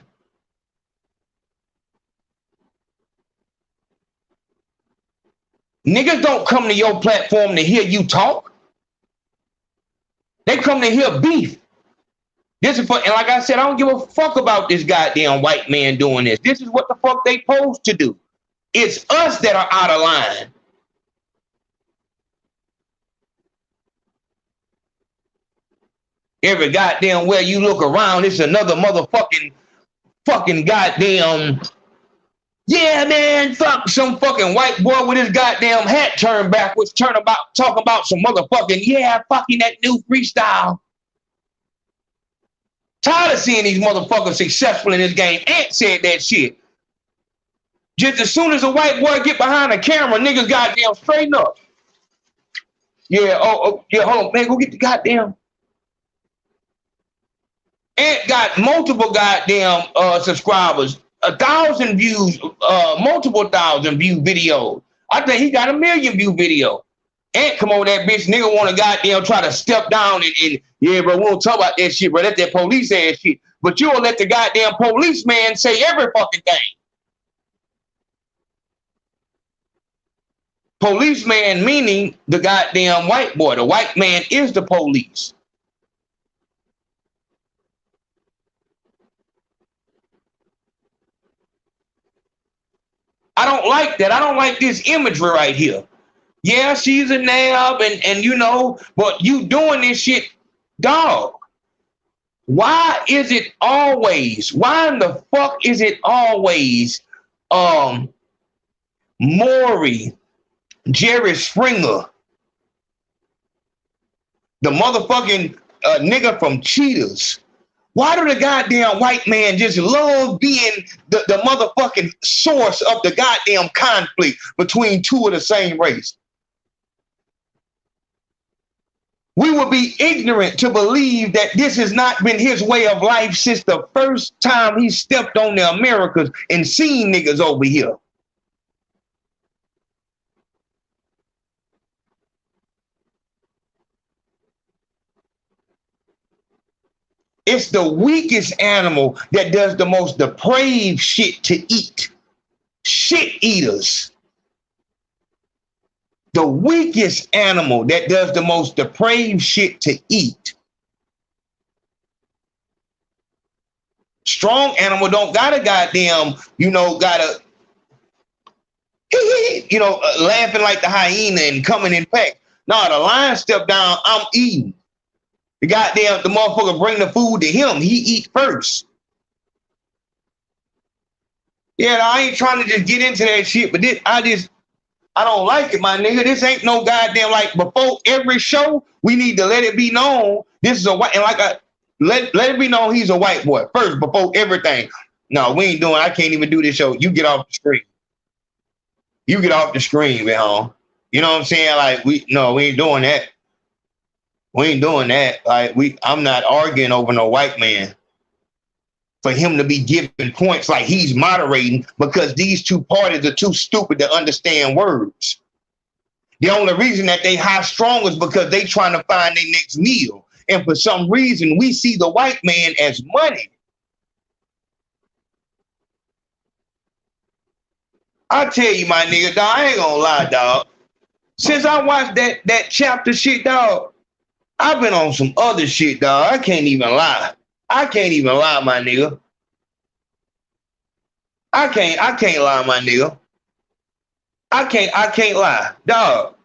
Niggas don't come to your platform to hear you talk. They come to hear beef. This is for, and like I said, I don't give a fuck about this goddamn white man doing this. This is what the fuck they supposed to do. It's us that are out of line. Every goddamn where you look around, it's another motherfucking goddamn, yeah, man, fuck some fucking white boy with his goddamn hat turned backwards, talking about some motherfucking, yeah, fucking that new freestyle. Tired of seeing these motherfuckers successful in this game. Ant said that shit. Just as soon as a white boy get behind the camera, niggas goddamn straighten up. Yeah, yeah, hold on, man, go get the goddamn. Ant got multiple goddamn subscribers, 1,000 views, multiple 1,000 view videos. I think he got a 1 million view video. Ant come over that bitch, nigga want to goddamn try to step down and yeah, bro, we don't talk about that shit, bro. That's that police ass shit. But you will let the goddamn policeman say every fucking thing. Policeman meaning the goddamn white boy. The white man is the police. I don't like that. I don't like this imagery right here. Yeah, she's a nab and you know, but you doing this shit, dog. Why is it always, why in the fuck is it always Maury, Jerry Springer, the motherfucking nigga from Cheetahs? Why do the goddamn white man just love being the motherfucking source of the goddamn conflict between two of the same race? We would be ignorant to believe that this has not been his way of life since the first time he stepped on the Americas and seen niggas over here. It's the weakest animal that does the most depraved shit to eat. Shit eaters. The weakest animal that does the most depraved shit to eat. Strong animal don't gotta goddamn, gotta, laughing like the hyena and coming in pack. No, the lion step down, I'm eating. The motherfucker bring the food to him. He eat first. Yeah, I ain't trying to just get into that shit, but I don't like it, my nigga. This ain't no goddamn, like, before every show, we need to let it be known this is a white, and let it be known he's a white boy first, before everything. No, we ain't doing, I can't even do this show. You get off the screen. You get off the screen, man. You know what I'm saying? Like, we ain't doing that. We ain't doing that. Like, I'm not arguing over no white man. For him to be giving points like he's moderating because these two parties are too stupid to understand words. The only reason that they high strong is because they trying to find their next meal. And for some reason, we see the white man as money. I tell you, my nigga, dog, I ain't gonna lie, dog. Since I watched that chapter shit, dog, I've been on some other shit, dog. I can't even lie. I can't even lie, my nigga. I can't lie, my nigga. I can't lie, dog.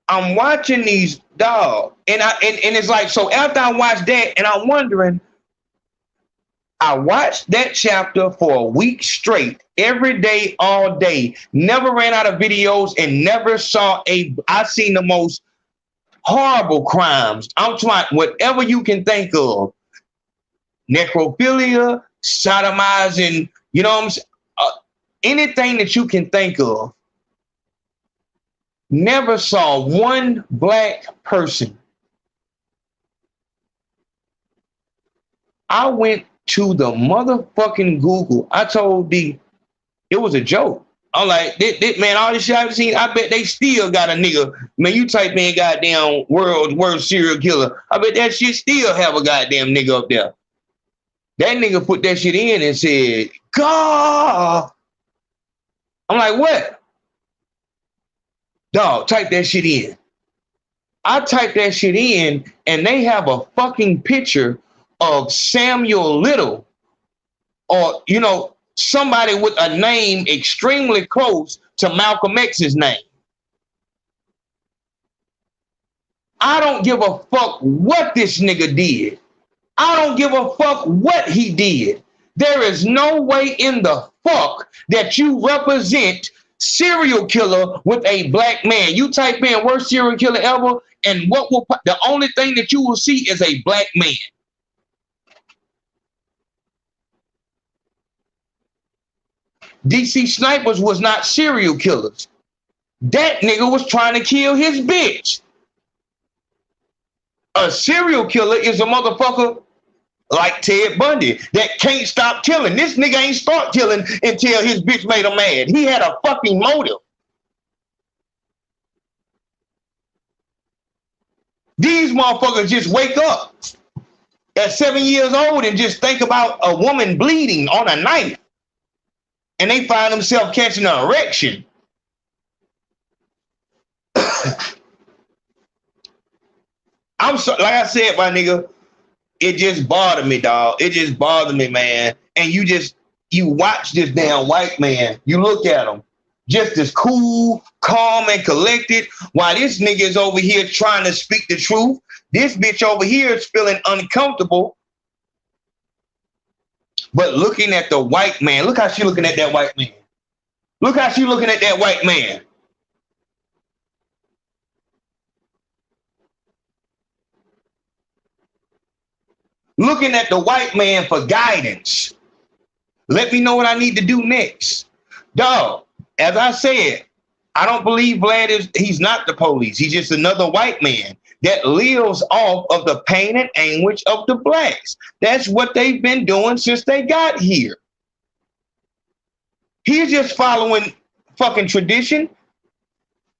I'm watching these, dog, and it's like, so after I watched that, and I'm wondering, I watched that chapter for a week straight, every day, all day, never ran out of videos, and never I seen the most horrible crimes. I'm trying, whatever you can think of. Necrophilia, sodomizing, you know what I'm saying? Anything that you can think of. Never saw one black person. I went to the motherfucking Google. I told it was a joke. I'm like, man, all this shit I've seen, I bet they still got a nigga. Man, you type in goddamn world's worst serial killer. I bet that shit still have a goddamn nigga up there. That nigga put that shit in and said, God. I'm like, what? Dog, type that shit in. I type that shit in and they have a fucking picture of Samuel Little or, you know, somebody with a name extremely close to Malcolm X's name. I don't give a fuck what this nigga did. I don't give a fuck what he did. There is no way in the fuck that you represent serial killer with a black man. You type in worst serial killer ever, and what will the only thing that you will see is a black man. DC snipers was not serial killers. That nigga was trying to kill his bitch. A serial killer is a motherfucker like Ted Bundy that can't stop killing. This nigga ain't start killing until his bitch made him mad. He had a fucking motive. These motherfuckers just wake up at 7 years old and just think about a woman bleeding on a knife. And they find themselves catching an erection. I'm so, like I said, my nigga, it just bothered me, dog. It just bothered me, man. And you watch this damn white man. You look at him, just as cool, calm, and collected, while this nigga is over here trying to speak the truth. This bitch over here is feeling uncomfortable. But looking at the white man, look how she looking at that white man. Look how she looking at that white man. Looking at the white man for guidance. Let me know what I need to do next. Dog, as I said, I don't believe he's not the police. He's just another white man that lives off of the pain and anguish of the blacks. That's what they've been doing since they got here. He's just following fucking tradition.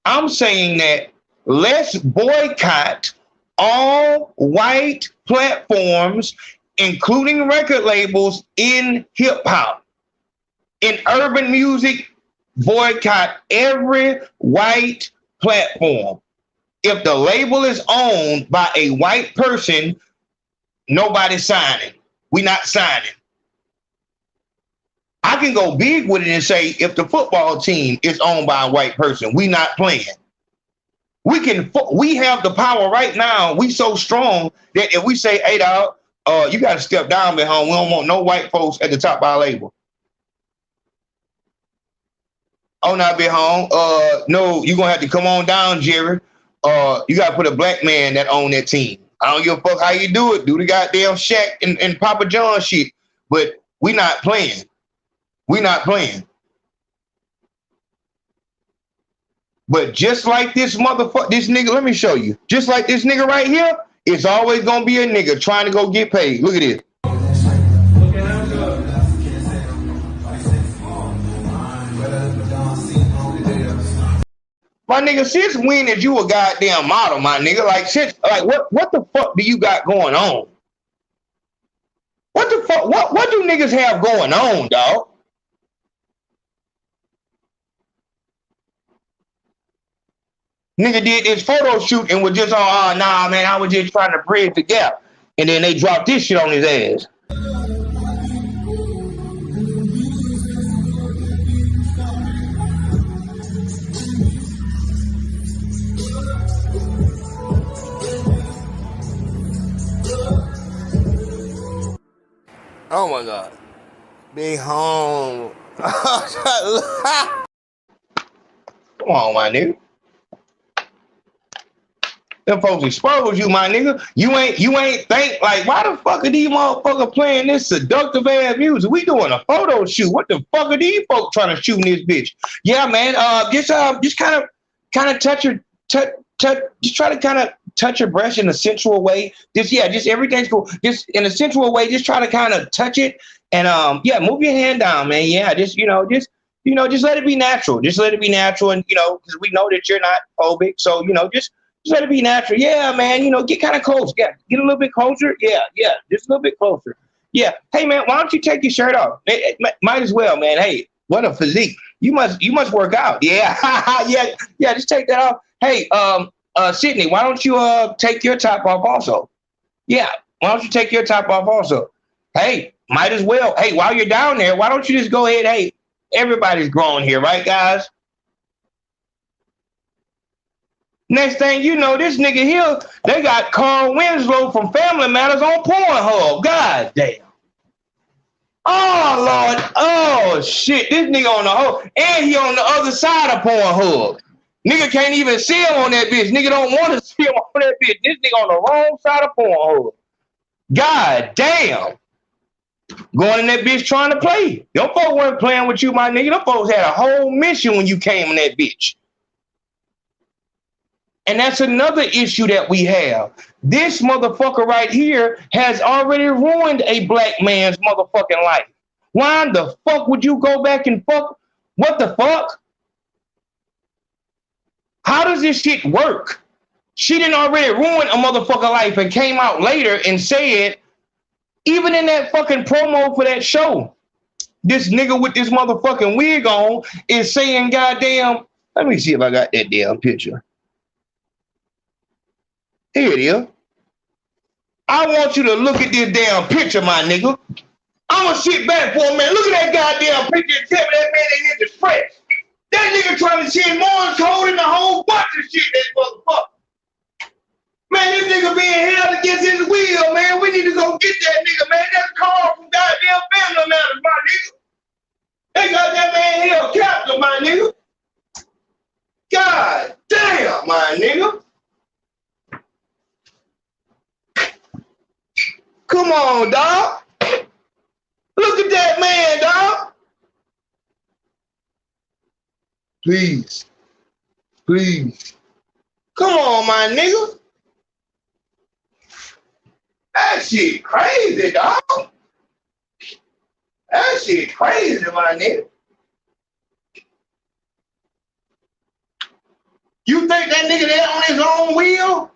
I'm saying that let's boycott all white platforms, including record labels in hip hop. In urban music, boycott every white platform. If the label is owned by a white person, nobody's signing. We're not signing. I can go big with it and say, if the football team is owned by a white person, we're not playing. We have the power right now. We so strong that if we say, hey, dog, you got to step down behind home. We don't want no white folks at the top of our label. Oh, not be home. No, you're going to have to come on down, Jerry. You got to put a black man that own that team. I don't give a fuck how you do it. Do the goddamn Shaq and Papa John shit. But we not playing. We not playing. But just like this motherfucker, this nigga, let me show you. Just like this nigga right here, it's always going to be a nigga trying to go get paid. Look at this. My nigga, since when did you a goddamn model, my nigga? Like, what the fuck do you got going on? What the fuck? What do niggas have going on, dog? Nigga did this photo shoot and was just on, nah, man, I was just trying to bridge the gap. And then they dropped this shit on his ass. Oh my God. Be home. Come on, my nigga. Them folks expose you, my nigga. You ain't think like, why the fuck are these motherfuckers playing this seductive ass music? We doing a photo shoot. What the fuck are these folks trying to shoot in this bitch? Yeah, man. Just kind of touch your just try to kind of touch your breast in a sensual way. Just everything's cool. Just in a sensual way, just try to kind of touch it and move your hand down, man. Yeah, just You know, just let it be natural. Just let it be natural, and you know, because we know that you're not phobic, so you know, just let it be natural. Yeah, man. You know, get kind of close. Yeah, get a little bit closer. Yeah, just a little bit closer. Yeah. Hey, man, why don't you take your shirt off? Might as well, man. Hey, what a physique. You must work out. Yeah, yeah. Just take that off. Hey, Sydney, why don't you take your top off also? Yeah, why don't you take your top off also? Hey, might as well. Hey, while you're down there, why don't you just go ahead? Hey, everybody's grown here, right, guys? Next thing you know, this nigga here, they got Carl Winslow from Family Matters on Pornhub. God damn. Oh, Lord. Oh, shit. This nigga on the whole, and he on the other side of Pornhub. Nigga can't even see him on that bitch. Nigga don't want to see him on that bitch. This nigga on the wrong side of Pornhub. God damn. Going in that bitch trying to play. Them folks weren't playing with you, my nigga. Them folks had a whole mission when you came in that bitch. And that's another issue that we have. This motherfucker right here has already ruined a black man's motherfucking life. Why the fuck would you go back and fuck? What the fuck? How does this shit work? She didn't already ruin a motherfucker life and came out later and said, even in that fucking promo for that show, this nigga with this motherfucking wig on is saying, goddamn, let me see if I got that damn picture. Here it is. I want you to look at this damn picture, my nigga. I'm gonna sit back for a minute. Look at that goddamn picture and tell me that man ain't in distress. That nigga trying to send Morris code in a whole bunch of shit, that motherfucker. Man, this nigga being held against his will, man. We need to go get that nigga, man. That's Carl from goddamn Family Matters, my nigga. They got that man held captive, my nigga. God damn, my nigga. Come on, dog. Look at that man, dog. Please. Please. Come on, my nigga. That shit crazy, dog. That shit crazy, my nigga. You think that nigga there on his own wheel?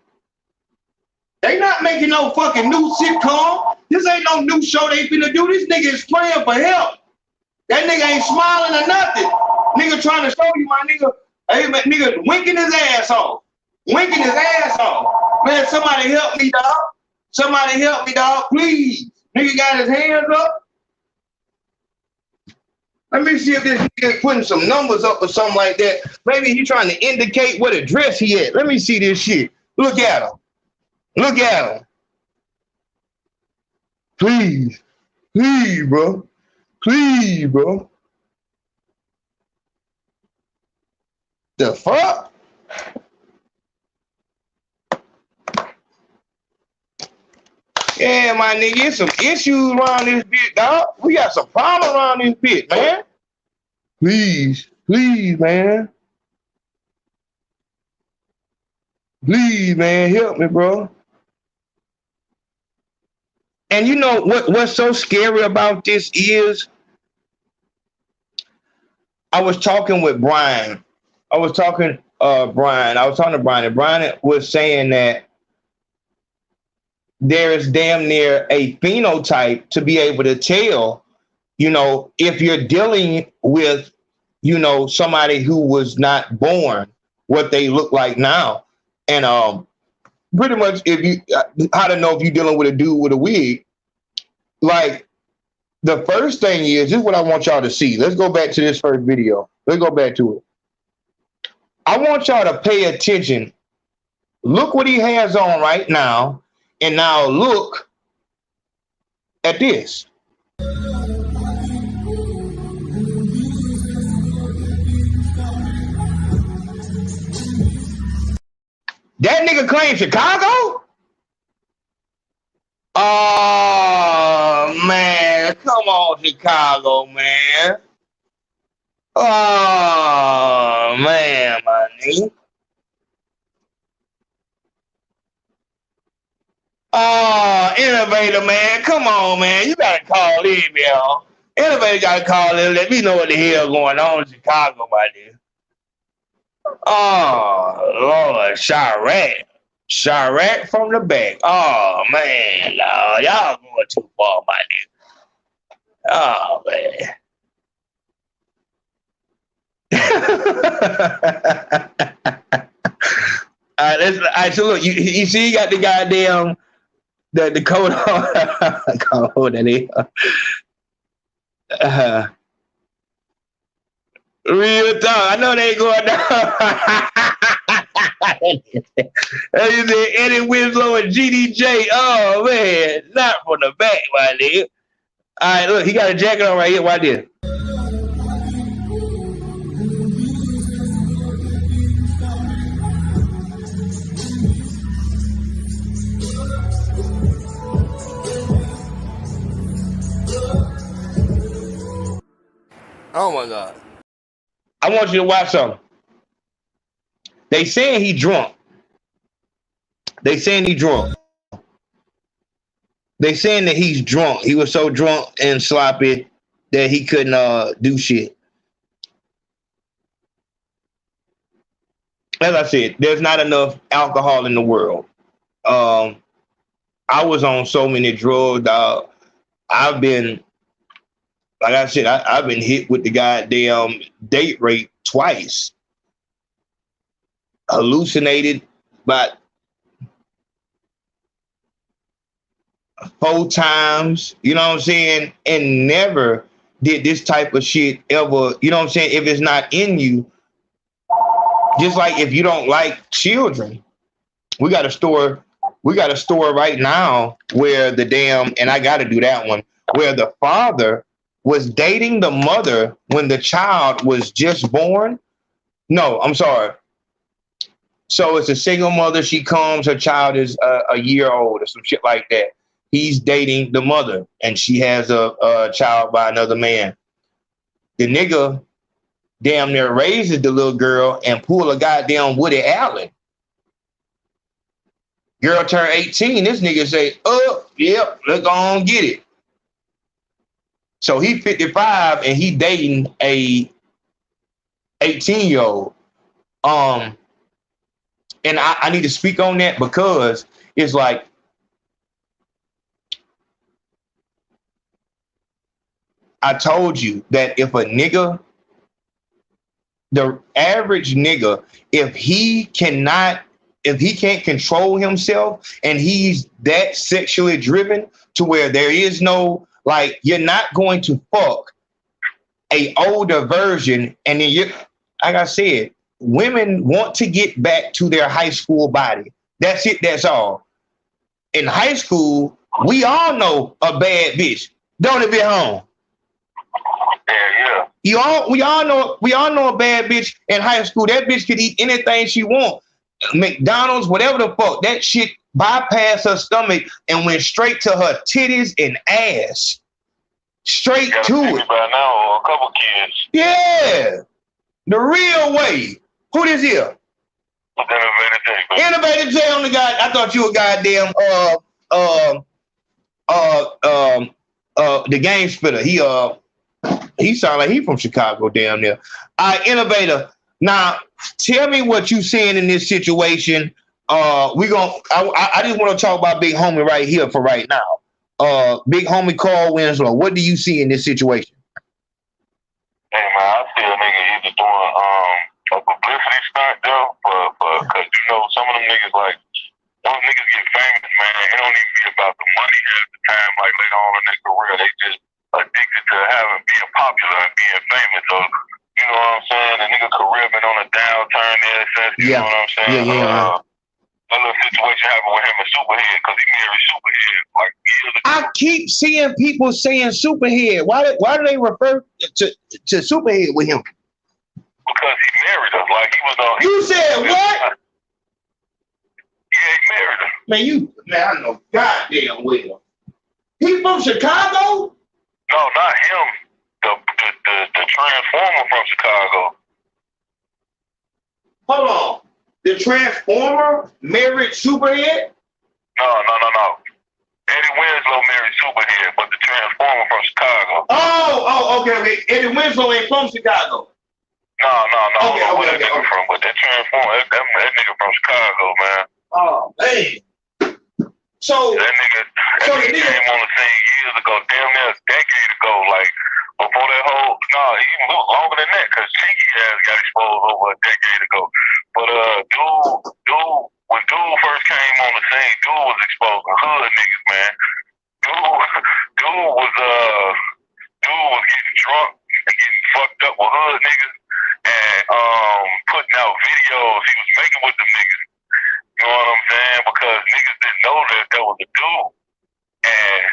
They not making no fucking new sitcom. This ain't no new show they finna do. This nigga is praying for help. That nigga ain't smiling or nothing. Nigga trying to show you, my nigga, hey, man, nigga winking his ass off. Winking his ass off. Man, somebody help me, dog. Somebody help me, dog, please. Nigga got his hands up. Let me see if this nigga is putting some numbers up or something like that. Maybe he trying to indicate what address he at. Let me see this shit. Look at him. Look at him. Please. Please, bro. Please, bro. The fuck? Yeah, my nigga, there's some issues around this bitch, dog. We got some problems around this bitch, man. Please. Please, man. Please, man, help me, bro. And you know what's so scary about this is I was talking with Brian. I was talking to Brian, and Brian was saying that there is damn near a phenotype to be able to tell, you know, if you're dealing with, you know, somebody who was not born, what they look like now. And pretty much if you, how to know if you're dealing with a dude with a wig, like the first thing is, this is what I want y'all to see. Let's go back to this first video. Let's go back to it. I want y'all to pay attention. Look what he has on right now. And now look at this. That nigga claims Chicago? Oh, man. Come on, Chicago, man. Oh, man, my nigga. Oh, Innovator, man. Come on, man. You gotta call in, y'all. Anybody got to call in. Let me know what the hell going on in Chicago, my nigga. Oh, Lord. Chirac from the back. Oh, man. Lord, y'all going too far, my nigga. Oh, man. All right, so look, you see, you got the goddamn the code on code that is. Real talk. I know they ain't going down. You said Eddie Winslow and GDJ. Oh man, not from the back, my nigga. All right, look, he got a jacket on right here. Why this? Oh my God. I want you to watch something. They saying he drunk. They saying he drunk. They saying that he's drunk. He was so drunk and sloppy that he couldn't do shit. As I said, there's not enough alcohol in the world. I was on so many drugs, dog. I've been, like I said, I've been hit with the goddamn date rape twice. Hallucinated about 4 times, you know what I'm saying? And never did this type of shit ever, you know what I'm saying? If it's not in you, just like if you don't like children, we got a store right now where the damn, and I got to do that one, where the father was dating the mother when the child was just born. No, I'm sorry. So it's a single mother. She comes, her child is a year old or some shit like that. He's dating the mother and she has a child by another man. The nigga damn near raises the little girl and pull a goddamn Woody Allen. Girl turn 18. This nigga say, oh, yep, let's go on get it. So he 55 and he dating a 18-year-old. And I need to speak on that because it's like, I told you that if a nigga, the average nigga, if he can't control himself and he's that sexually driven to where there is no, like, you're not going to fuck a older version. And then like I said, women want to get back to their high school body. That's it. That's all. In high school, we all know a bad bitch. Don't it be home? Yeah. We all know a bad bitch in high school. That bitch could eat anything she want. McDonald's, whatever the fuck. That shit bypassed her stomach and went straight to her titties and ass. Straight to it. By now, a couple kids. Yeah. The real way. Who this here? Innovative J on the guy. I thought you were goddamn the game spitter. He sound like he from Chicago down there. Innovator. Now tell me what you seeing in this situation. I just want to talk about Big Homie right here for right now. Big Homie Carl Winslow. What do you see in this situation? Hey man, I see a nigga either doing a publicity stunt though, cause you know some of them niggas like those niggas get famous, man. It don't even be about the money half the time. Like later on in their career, they just addicted to being popular and being famous. So you know what I'm saying? The nigga career been on a downturn there since. You know what I'm saying? Yeah. A little situation happened with him and Superhead because he married Superhead like years ago. I keep seeing people saying Superhead. Why do they refer to Superhead with him? Because he married her. Like he was on. You said what? Yeah, he married her. Man, I know goddamn well. He from Chicago? No, not him. The Transformer from Chicago. Hold on. The Transformer married Superhead? No. Eddie Winslow married Superhead, but the Transformer from Chicago. Okay. Eddie Winslow ain't from Chicago. No. I don't know where that nigga Okay. from, but that Transformer, that nigga from Chicago, man. Oh, man. So That nigga came on the scene years ago, damn near a decade ago, like before that whole, even longer than that, because Chinky ass got exposed over a decade ago. But when dude first came on the scene, dude was exposing hood niggas, man. Dude was getting drunk and getting fucked up with hood niggas and putting out videos he was making with them niggas. You know what I'm saying? Because niggas didn't know that was a dude. And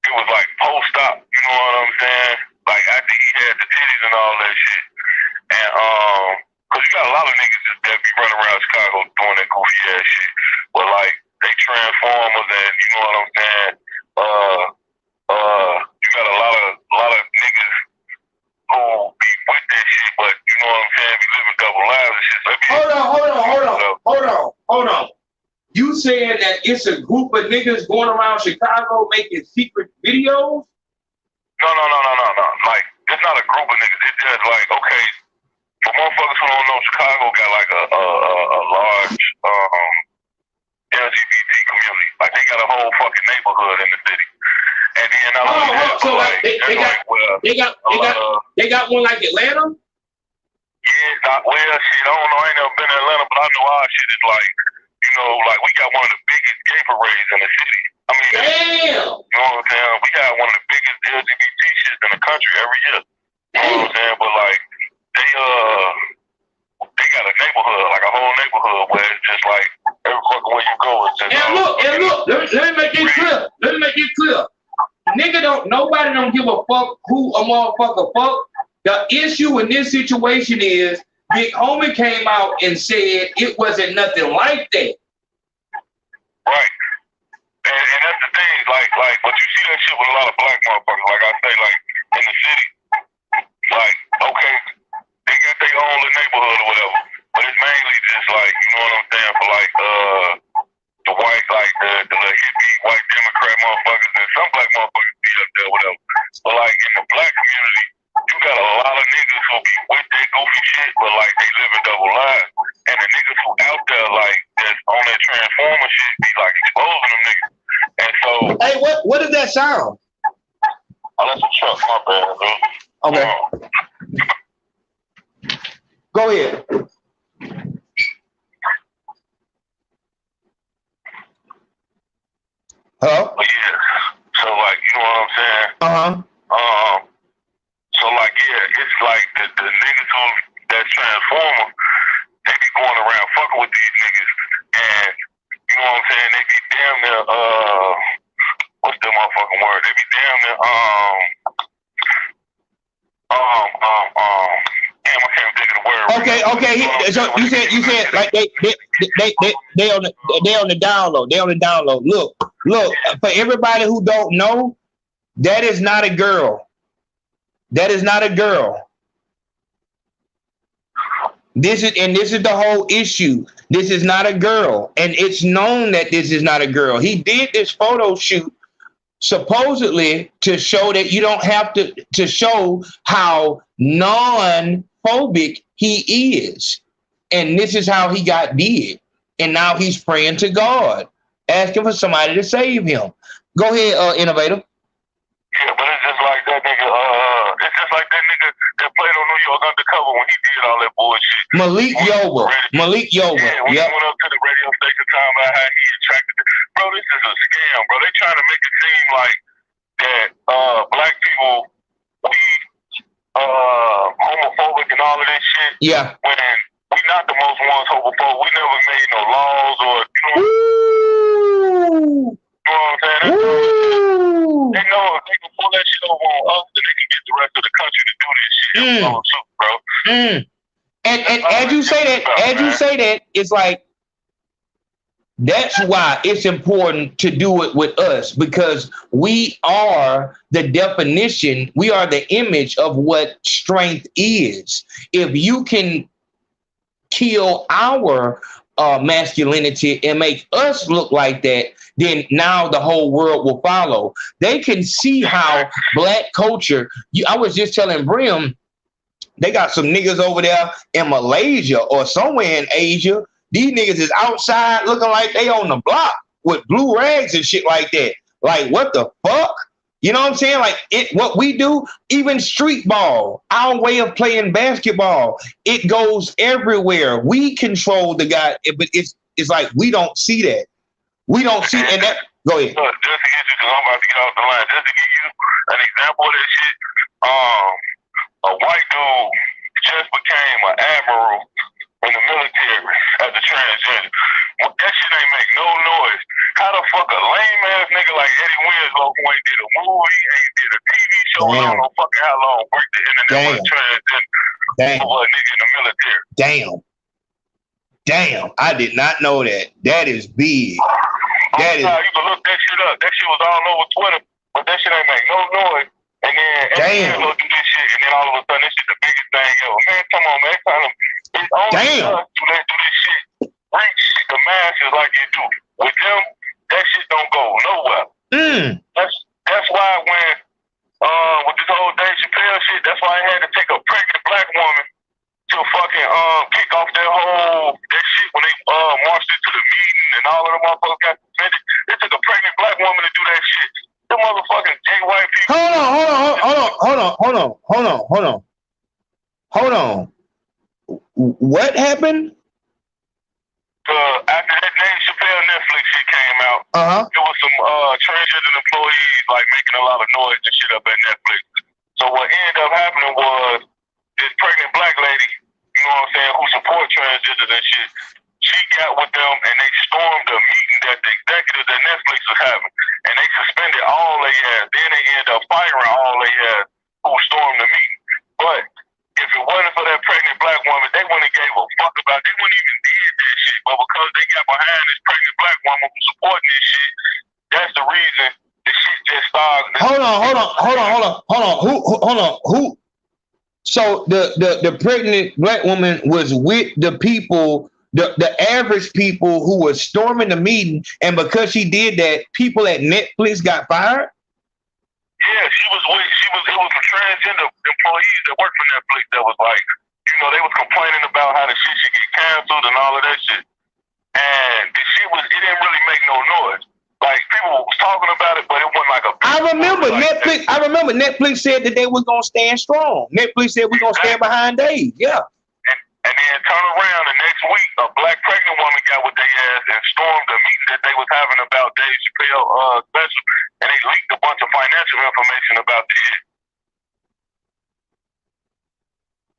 it was like post-op, you know what I'm saying? Like after he had the titties and all that shit. And cause you got a lot of niggas that be running around Chicago doing that goofy ass shit. But like they Transformers and you know what I'm saying? You got a lot of niggas who be with that shit, but you know what I'm saying? Be living double lives and shit. So Hold on. You saying that it's a group of niggas going around Chicago making secret videos? No. Like, it's not a group of niggas. It's just like, okay, for motherfuckers who don't know, Chicago got like a large LGBT community. Like, they got a whole fucking neighborhood in the city. And then they got one like Atlanta? Yeah, well, shit, I don't know. I ain't never been to Atlanta, but I know our shit is like, you know, like we got one of the biggest gay parades in the city. I mean, damn. You know what I'm saying? We got one of the biggest LGBT shits in the country every year. You know what I'm saying? But like, they got a neighborhood, like a whole neighborhood where it's just like every fucking way you go, it's just. And look, let me make it clear. Nobody don't give a fuck who a motherfucker fuck. The issue in this situation is Big Homie came out and said it wasn't nothing like that. Right. And that's the thing, like, but you see that shit with a lot of black motherfuckers, like I say, like, in the city. Like, okay, they got their own little neighborhood or whatever, but it's mainly just like, you know what I'm saying, for like, the white, like, the little hippie white Democrat motherfuckers, and some black motherfuckers be up there, whatever. But like, in the black community, you got a lot of niggas who be with that goofy shit, but like they live in double lives. And the niggas who out there like that's on that Transformer shit be like exposing them niggas. And so hey, what does that sound? Oh, that's a truck, my bad, bro. Okay. Go ahead. Hello? But yeah. So like, you know what I'm saying? So like, yeah, it's like the niggas who that Transformer, they be going around fucking with these niggas, and you know what I'm saying? They be damn near what's the motherfucking word? They be damn near damn, I can't think of the word. Okay. So you said like they on the download. They on the download. Look. For everybody who don't know, that is not a girl. That is not a girl. This is the whole issue. This is not a girl, and it's known that this is not a girl. He did this photo shoot supposedly to show that you don't have to show how non-phobic he is, and this is how he got big. And now he's praying to God, asking for somebody to save him. Go ahead, Innovator. Yeah, but it's just like that nigga. It's just like that nigga that played on New York Undercover when he did all that bullshit. Malik Yoba. Yeah, when he went up to the radio station talking about how he attracted. Bro, this is a scam, bro. They trying to make it seem like that black people we homophobic and all of this shit. Yeah. When we not the most ones homophobic. We never made no laws or you know what I'm saying? They know if they can pull that shit over on us, then they can get the rest of the country to do this shit. Too, bro. And as you say that, it's like that's why it's important to do it with us, because we are the definition, we are the image of what strength is. If you can kill our masculinity and make us look like that, then now the whole world will follow. They can see how black culture. I was just telling Brim, they got some niggas over there in Malaysia or somewhere in Asia. These niggas is outside looking like they on the block with blue rags and shit like that. Like, what the fuck? You know what I'm saying? Like, what we do, even street ball, our way of playing basketball, it goes everywhere. We control the guy, but it's like we don't see that. We don't see, and that. Go ahead. Just to get you, because I'm about to get off the line. Just to give you an example of that shit, a white dude just became an admiral in the military as a transgender. That shit ain't make no noise. How the fuck a lame ass nigga like Eddie Winslow, who ain't did a movie, ain't did a TV show, I don't know fucking how long, worked the internet with a transgender for a nigga in the military. Damn, I did not know that. That is big. You can look that shit up. That shit was all over Twitter, but that shit ain't make no noise. And then go do this shit, and then all of a sudden, this shit the biggest thing ever. Man, come on, man. It's only us do this shit reach the masses like it do. With them, that shit don't go nowhere. That's why when with this whole Dave Chappelle shit, that's why I had to take a pregnant black woman to fucking kick off that shit when they marched into the meeting and all of them motherfuckers got suspended. It took a pregnant black woman to do that shit. The motherfucking gay white people. Hold on. What happened? After that Dave Chappelle Netflix shit came out, there was some transgender employees like making a lot of noise and shit up at Netflix. So what ended up happening was this pregnant black lady, you know what I'm saying, who support transgenders and shit, she got with them and they stormed the meeting that the executives at Netflix was having. And they suspended all they ass. Then they ended up firing all they ass who stormed the meeting. But if it wasn't for that pregnant black woman, they wouldn't have gave a fuck about it. They wouldn't even did that shit. But because they got behind this pregnant black woman who's supporting this shit, that's the reason the shit just started. Hold on. Who? So the pregnant black woman was with the people, the average people who were storming the meeting, and because she did that, people at Netflix got fired? Yeah, it was the transgender employees that worked for Netflix that was like, you know, they was complaining about how the shit should get canceled and all of that shit. And the shit it didn't really make no noise. Like, people was talking about it, but it wasn't like a... I remember Netflix said that they was going to stand strong. Netflix said we're going to stand behind Dave. Yeah. And then turn around the next week, a black pregnant woman got with their ass and stormed the meeting that they was having about Dave Chappelle special, and they leaked a bunch of financial information about the shit.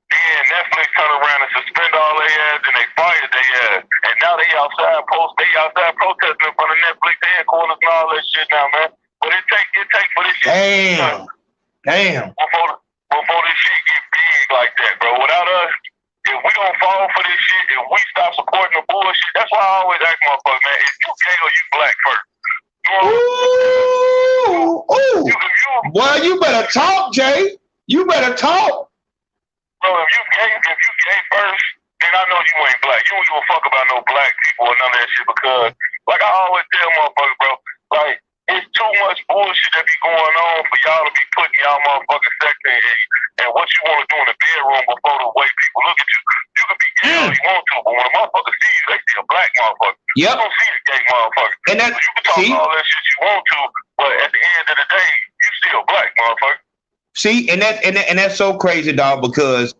Then Netflix turned around and suspend all their ass, and they fired their ass. And now they outside protesting in front of Netflix headquarters and all that shit now, man. But it take for this shit. Damn. Before this shit get big like that, bro. Without us, if we don't fall for this shit, if we stop supporting the bullshit, that's why I always ask motherfuckers, man, is you gay or you black first? Well, you better talk, Jay. You better talk. Bro, if you gay first, then I know you ain't black. You don't give a fuck about no black people or none of that shit because, like I always tell motherfuckers, bro, like, it's too much bullshit that be going on for y'all to be putting y'all motherfucking sex and what you want to do in the bedroom before the white people look at you. You can be gay all you want to, but when a motherfucker see you, they see a black motherfucker. Yep. You don't see a gay motherfucker. And so you can talk all that shit you want to, but at the end of the day, you still black, motherfucker. See, and that's so crazy, dog, because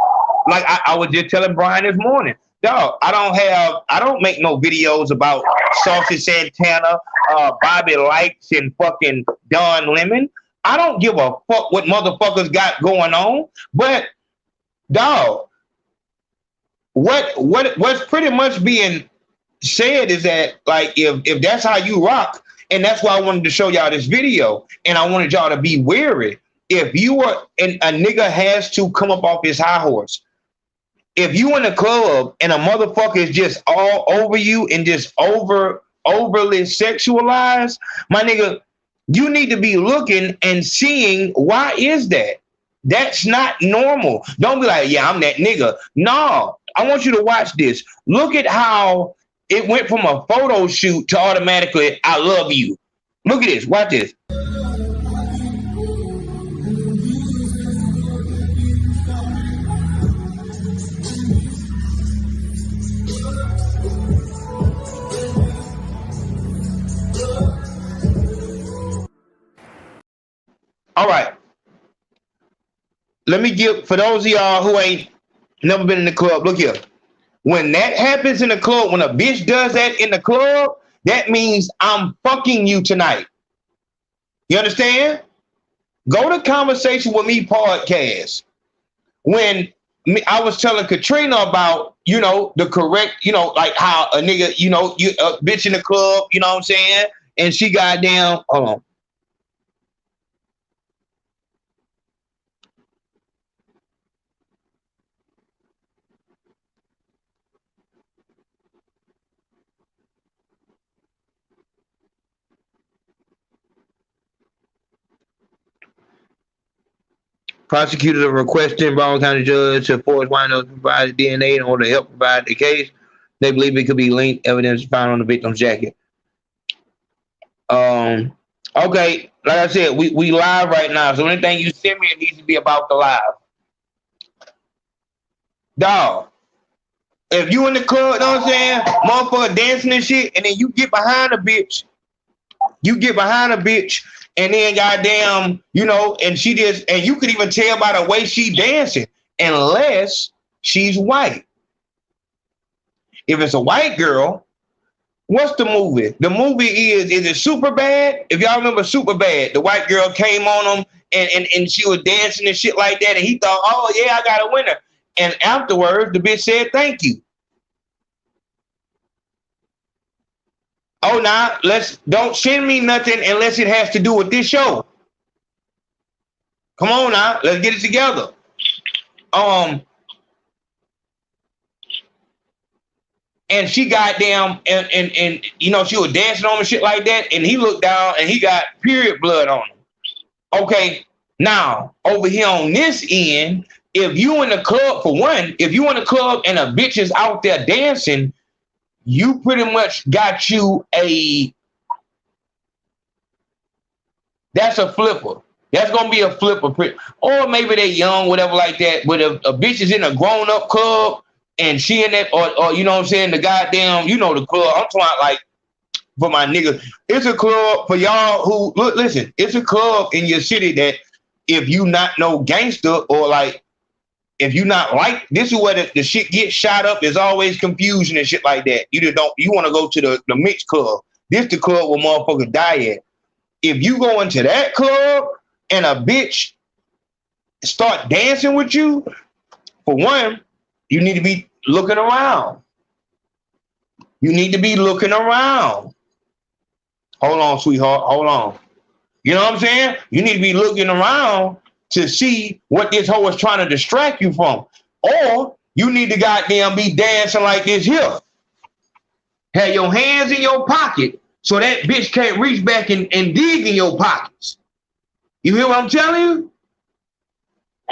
like I was just telling Brian this morning, dog, I don't make no videos about Saucy Santana, Bobby Lights, and fucking Don Lemon. I don't give a fuck what motherfuckers got going on. But dog, what's pretty much being said is that, like, if that's how you rock, and that's why I wanted to show y'all this video, and I wanted y'all to be wary. If you are, and a nigga has to come up off his high horse. If you in a club and a motherfucker is just all over you and just overly sexualized, my nigga, you need to be looking and seeing why is that? That's not normal. Don't be like, yeah, I'm that nigga. No, I want you to watch this. Look at how It went from a photo shoot to automatically, I love you. Look at this. Watch this. All right. Let me give, for those of y'all who ain't never been in the club, look here. When that happens in the club, when a bitch does that in the club, that means I'm fucking you tonight. You understand? Go to Conversation with Me podcast. When I was telling Katrina about, you know, the correct, you know, like how a nigga, you know, you a bitch in the club, you know what I'm saying? And she got down, hold on. Prosecutors are requesting Brown County judge to force Wino to provide DNA in order to help provide the case. They believe it could be linked evidence found on the victim's jacket. Okay, like I said, we live right now, so anything you send me, it needs to be about the live. Dog, if you in the club, you know what I'm saying, motherfucker dancing and shit, and then you get behind a bitch, and then goddamn, you know, and she just, and you could even tell by the way she dancing, unless she's white. If it's a white girl, what's the movie? The movie is it Superbad? If y'all remember Superbad, the white girl came on him and she was dancing and shit like that, and he thought, oh yeah, I got a winner. And afterwards, the bitch said, thank you. Oh, now don't send me nothing unless it has to do with this show. Come on now, let's get it together. And she got down and you know, she was dancing on him and shit like that, and he looked down and he got period blood on him. Okay, now over here on this end, if you in the club, for one, if you in the club and a bitch is out there dancing, you pretty much got you that's a flipper. That's gonna be a flipper, or maybe they young, whatever like that. But if a bitch is in a grown up club and she in that, or you know what I'm saying, the goddamn, you know, the club. I'm talking like for my niggas. It's a club for y'all who look. Listen, it's a club in your city that if you not no gangster or like. If you not like, this is where the shit gets shot up. There's always confusion and shit like that. You just don't, you want to go to the mixed club. This the club where motherfuckers die at. If you go into that club and a bitch start dancing with you, for one, you need to be looking around. You need to be looking around. Hold on, sweetheart. Hold on. You know what I'm saying? You need to be looking around to see what this hoe is trying to distract you from. Or you need to goddamn be dancing like this here. Have your hands in your pocket so that bitch can't reach back and dig in your pockets. You hear what I'm telling you?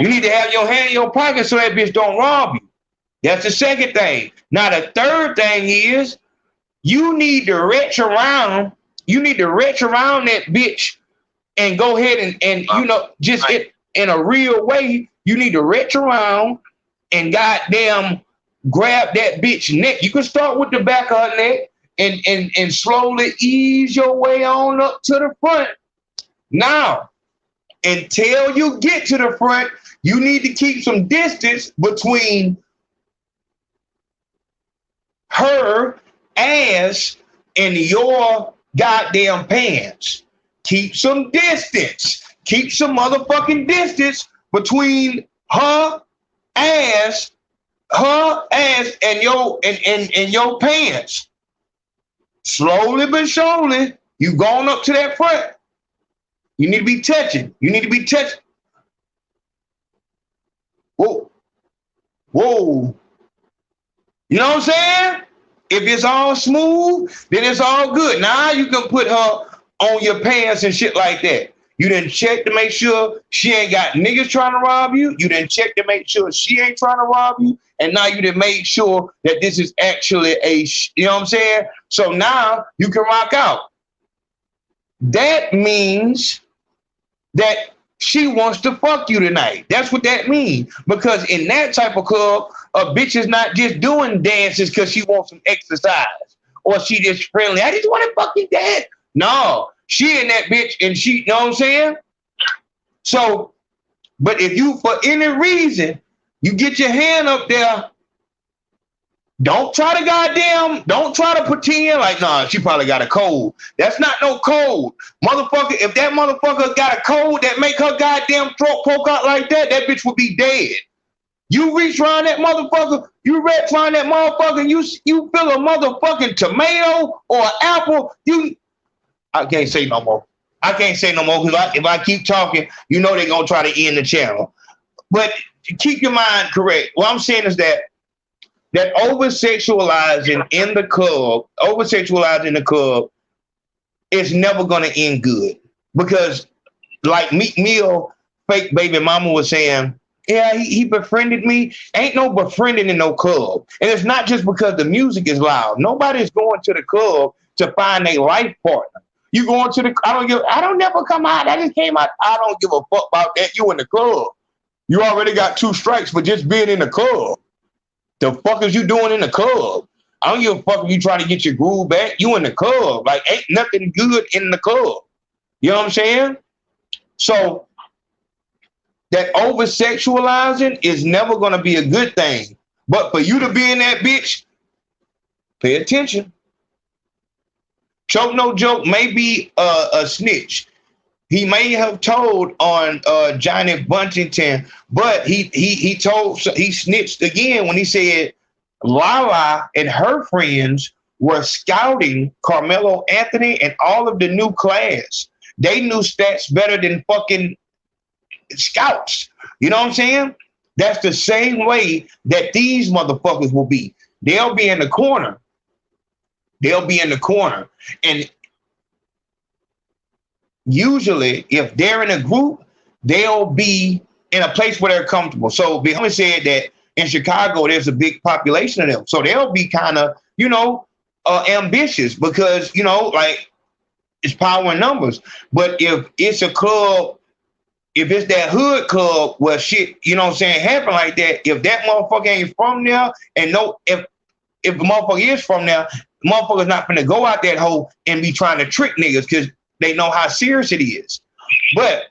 You need to have your hand in your pocket so that bitch don't rob you. That's the second thing. Now the third thing is you need to retch around. You need to retch around that bitch and go ahead and you know, just in a real way, you need to retch around and goddamn grab that bitch neck. You can start with the back of her neck and slowly ease your way on up to the front. Now, until you get to the front, you need to keep some distance between her ass and your goddamn pants. Keep some distance. Keep some motherfucking distance between her ass and your pants. Slowly but surely, you going up to that front. You need to be touching. You need to be touching. Whoa. Whoa. You know what I'm saying? If it's all smooth, then it's all good. Now you can put her on your pants and shit like that. You didn't check to make sure she ain't got niggas trying to rob you. You didn't check to make sure she ain't trying to rob you. And now you didn't make sure that this is actually you know what I'm saying? So now you can rock out. That means that she wants to fuck you tonight. That's what that means. Because in that type of club, a bitch is not just doing dances because she wants some exercise or she just friendly. I just want to fucking dance. No, she in that bitch and she, you know what I'm saying? So, but if you, for any reason, you get your hand up there, don't try to pretend like, nah, she probably got a cold. That's not no cold. Motherfucker, if that motherfucker got a cold that make her goddamn throat poke out like that, that bitch would be dead. You reach around that motherfucker, and you feel a motherfucking tomato or an apple, I can't say no more. Because if I keep talking, you know they're going to try to end the channel. But keep your mind correct. What I'm saying is that over-sexualizing in the club is never going to end good. Because like Meek Mill, fake baby mama was saying, yeah, he befriended me. Ain't no befriending in no club. And it's not just because the music is loud. Nobody's going to the club to find a life partner. You going to the, I don't never come out. I just came out. I don't give a fuck about that. You in the club. You already got 2 strikes for just being in the club. The fuck is you doing in the club? I don't give a fuck if you trying to get your groove back. You in the club. Like, ain't nothing good in the club. You know what I'm saying? So that over-sexualizing is never going to be a good thing. But for you to be in that bitch, pay attention. Choke No Joke may be a snitch. He may have told on Johnny Buntington, but he snitched again when he said Lala and her friends were scouting Carmelo Anthony and all of the new class. They knew stats better than fucking scouts. You know what I'm saying? That's the same way that these motherfuckers will be. They'll be in the corner. And usually, if they're in a group, they'll be in a place where they're comfortable. So Muhammad said that in Chicago, there's a big population of them. So they'll be kind of, ambitious because, like it's power in numbers. But if it's a club, if it's that hood club where shit, happen like that, if that motherfucker ain't from there and if the motherfucker is from there, motherfucker's not finna go out that hole and be trying to trick niggas because they know how serious it is. But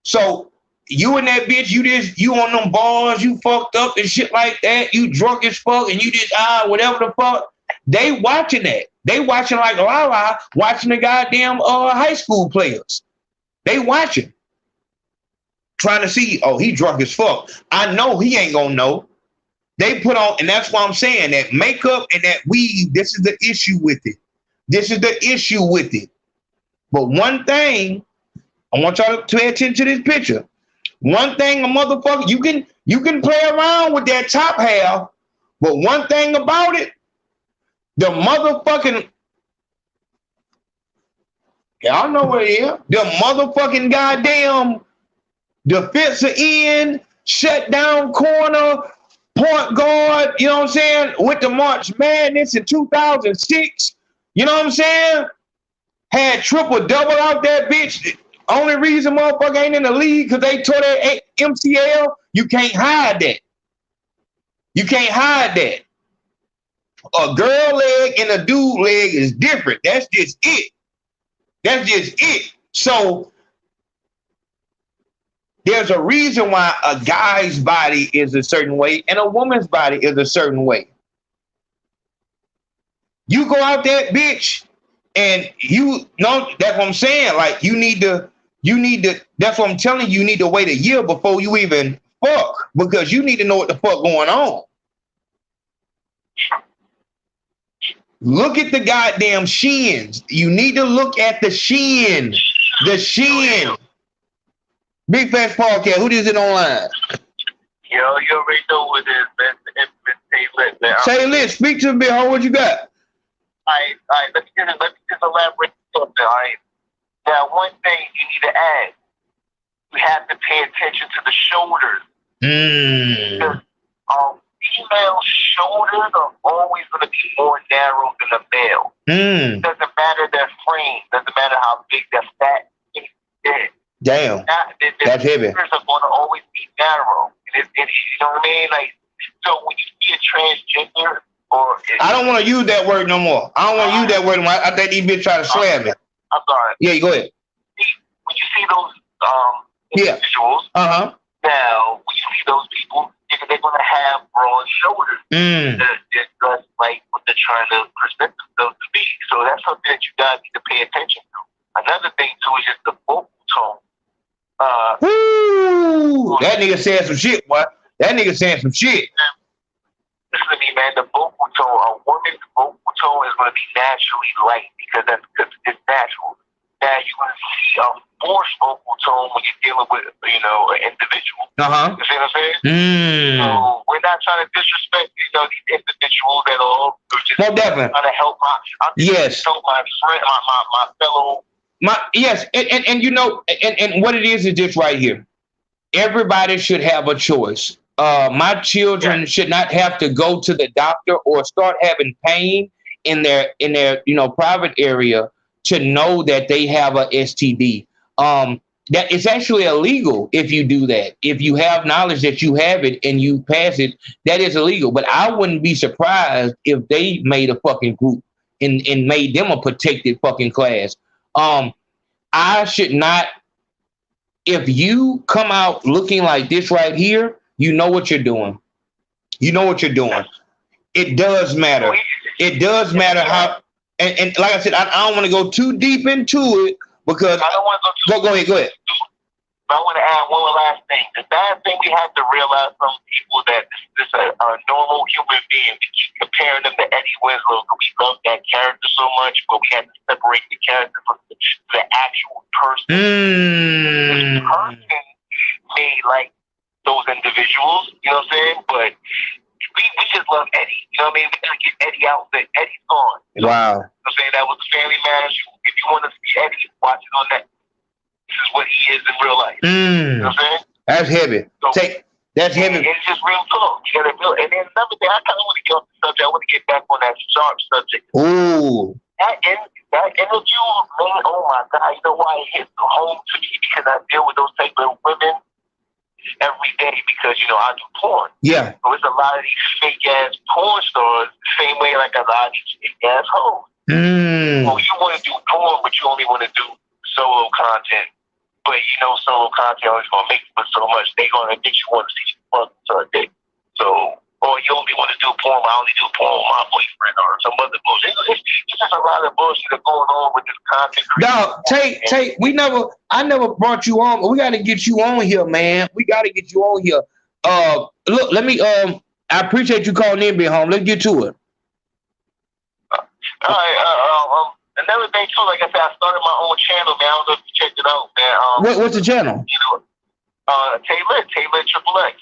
so you and that bitch, you on them bars, you fucked up and shit like that, you drunk as fuck and you just whatever the fuck. They watching that. They watching like Lala watching the goddamn high school players. They watching. Trying to see, he drunk as fuck. I know he ain't gonna know. They put on, and that's why I'm saying that makeup and that weave, this is the issue with it. But one thing, I want y'all to pay attention to this picture. One thing, a motherfucker, you can play around with that top half, but one thing about it, the motherfucking, y'all know what it is, the motherfucking goddamn defensive end, shut down corner, point guard, you know what I'm saying, went to March Madness in 2006, you know what I'm saying, had triple-double out that bitch. Only reason motherfucker ain't in the league because they tore that MCL. You can't hide that. A girl leg and a dude leg is different. That's just it. So there's a reason why a guy's body is a certain way and a woman's body is a certain way. You go out that bitch and that's what I'm saying. Like you need to, that's what I'm telling you, you need to wait a year before you even fuck because you need to know what the fuck going on. Look at the goddamn shins. You need to look at the shin. Big Fast Podcast, who is it online? Yo, you already know what it is, man. It's man. Say Liz, speak to me, what you got? All right, let me just elaborate something. All right. Now, one thing you need to add, you have to pay attention to the shoulders. Because female shoulders are always going to be more narrow than a male. Doesn't matter their frame, doesn't matter how big their fat is. Damn, that's heavy. Shoulders are going to always be narrow. And you know what I mean? Like, so when you see a transgender, I don't want to use that word no more. I don't want to use that word no more. I think these bitches try to slam me. I'm sorry. Yeah, you go ahead. When you see those individuals, now when you see those people, they're going to have broad shoulders. That's like what they're trying to present themselves to be. So that's something that you guys need to pay attention to. Another thing too is just the vocal tone. That nigga saying some shit, boy. That nigga saying some shit. Listen to me, man. The vocal tone, a woman's vocal tone is going to be naturally light because it's natural. Now you're going to see a forced vocal tone when you're dealing with, an individual. You see what I'm saying? So we're not trying to disrespect, these individuals at all. We're just trying to help my friend, my fellow. And what it is this right here. Everybody should have a choice. My children should not have to go to the doctor or start having pain in their private area to know that they have a STD. That it's actually illegal if you do that. If you have knowledge that you have it and you pass it, that is illegal. But I wouldn't be surprised if they made a fucking group and made them a protected fucking class. I should not. If you come out looking like this right here, you know what you're doing. You know what you're doing. It does matter. It does matter how. And like I said, I don't want to go too deep into it because I don't want to go ahead. But I want to add one last thing. The bad thing we have to realize from people that this is a normal human being. We keep comparing them to Eddie Winslow because we love that character so much, but we have to separate the character from the actual person. This person may like those individuals, you know what I'm saying? But we just love Eddie. You know what I mean? We gotta get Eddie out there. Eddie's gone. Wow. I'm saying that was a family matter. If you want to see Eddie, watch it on that. This is what he is in real life. You know what I'm saying? That's heavy. So, that's heavy. It's just real talk. You gotta feel. And then another thing, I kind of want to get off the subject. I want to get back on that sharp subject. Ooh. That interview, man, oh my God, you know why it hits home to me? Because I deal with those type of women every day because, I do porn. Yeah. So it's a lot of these fake-ass porn stars, the same way like a lot of these fake-ass hoes. Well, you want to do porn, but you only want to do solo content. But solo content always going to make you put so much. They're going to think you want to see you fuck a dick. So, or you only want to do porn, I only do porn with my boyfriend or some other bullshit. It's just a lot of bullshit going on with this content. No, Tate, I never brought you on, but we got to get you on here, man. We got to get you on here. Look, let me, I appreciate you calling in, Big Home. Let's get to it. All right, another thing too, like I said, I started my own channel, man. I don't know if you checked it out, man. What's the channel? Taylor XXX.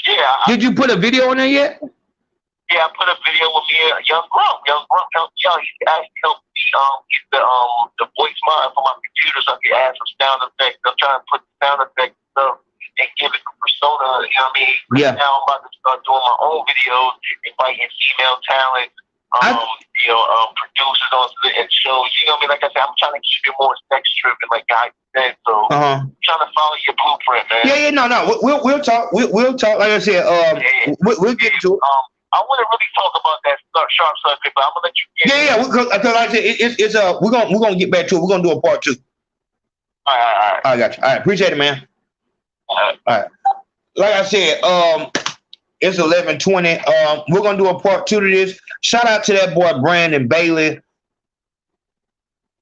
Yeah. Did you put a video on there yet? Yeah, I put a video with me and Young Grump. He actually helped me get the voice mod for my computer so I could add some sound effects. I'm trying to put the sound effects stuff and give it a persona, you know what I mean? Yeah. Now I'm about to start doing my own videos, inviting female talent, producers onto the shows. You know what I mean? Like I said, I'm trying to keep it more sex driven, like I said. So I'm trying to follow your blueprint, man. Yeah, no. We'll talk. We'll talk. Like I said, we'll get into it. I want to really talk about that sharp subject, but I'm gonna let you get because like I said, it's we're gonna get back to it. We're gonna do a part 2. All right. I got you. All right, appreciate it, man. All right. Like I said, it's 11:20. We're gonna do a part 2 to this. Shout out to that boy Brandon Bailey,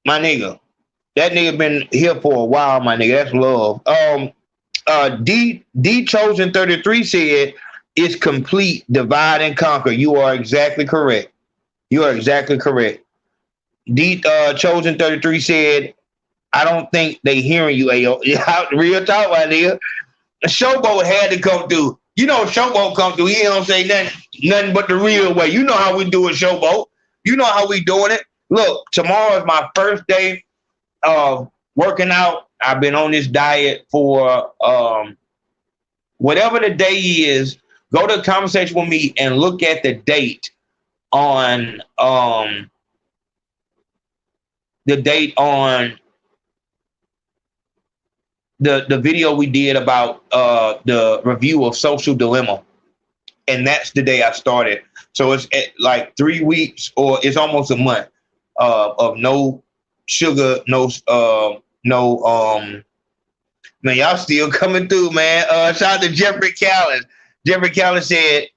my nigga. That nigga been here for a while, my nigga. That's love. D Chosen 33 said, "It's complete. Divide and conquer." You are exactly correct. D Chosen 33 said, "I don't think they hearing you, Ayo." Real talk, my nigga. Showboat had to come through. You know, Showboat come through. He don't say nothing but the real way. You know how we do it, Showboat. You know how we doing it. Look, tomorrow is my first day working out. I've been on this diet for whatever the day is. Go to a conversation with me and look at the date on the video we did about the review of Social Dilemma. And that's the day I started. So it's like 3 weeks, or it's almost a month of no sugar, no man, y'all still coming through, man. Shout out to Jeffrey Callis. Jeffrey Callis said,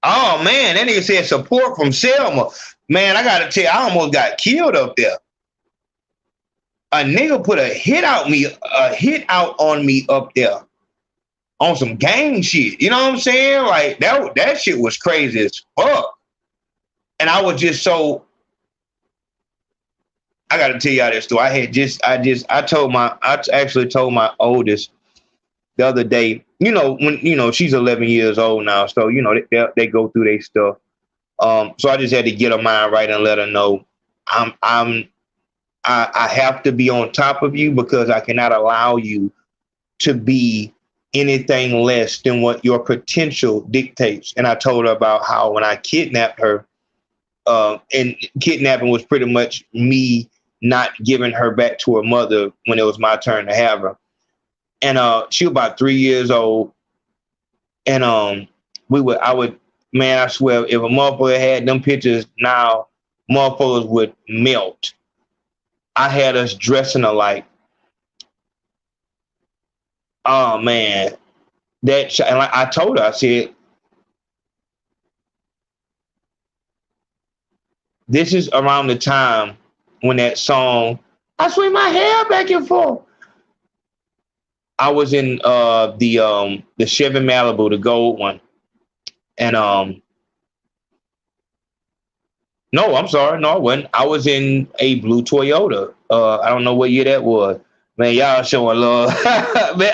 oh man, that nigga said support from Selma. Man, I gotta tell you, I almost got killed up there. A nigga put a hit out on me up there on some gang shit. You know what I'm saying? Like that shit was crazy as fuck. And I was just so, I gotta tell y'all this story. I actually told my oldest the other day, you know, when, you know, she's 11 years old now. So, you know, they go through their stuff. So I just had to get her mind right and let her know I have to be on top of you, because I cannot allow you to be anything less than what your potential dictates. And I told her about how when I kidnapped her, and kidnapping was pretty much me not giving her back to her mother when it was my turn to have her. And she was about 3 years old. And I would, man, I swear, if a motherfucker had them pictures now, motherfuckers would melt. I had us dressing alike. Oh man, and like I told her, I said, this is around the time when that song, I swing my hair back and forth. I was in the Chevy Malibu, the gold one, and no, I'm sorry, no, I wasn't. I was in a blue Toyota. I don't know what year that was. Man, y'all showing love. Man,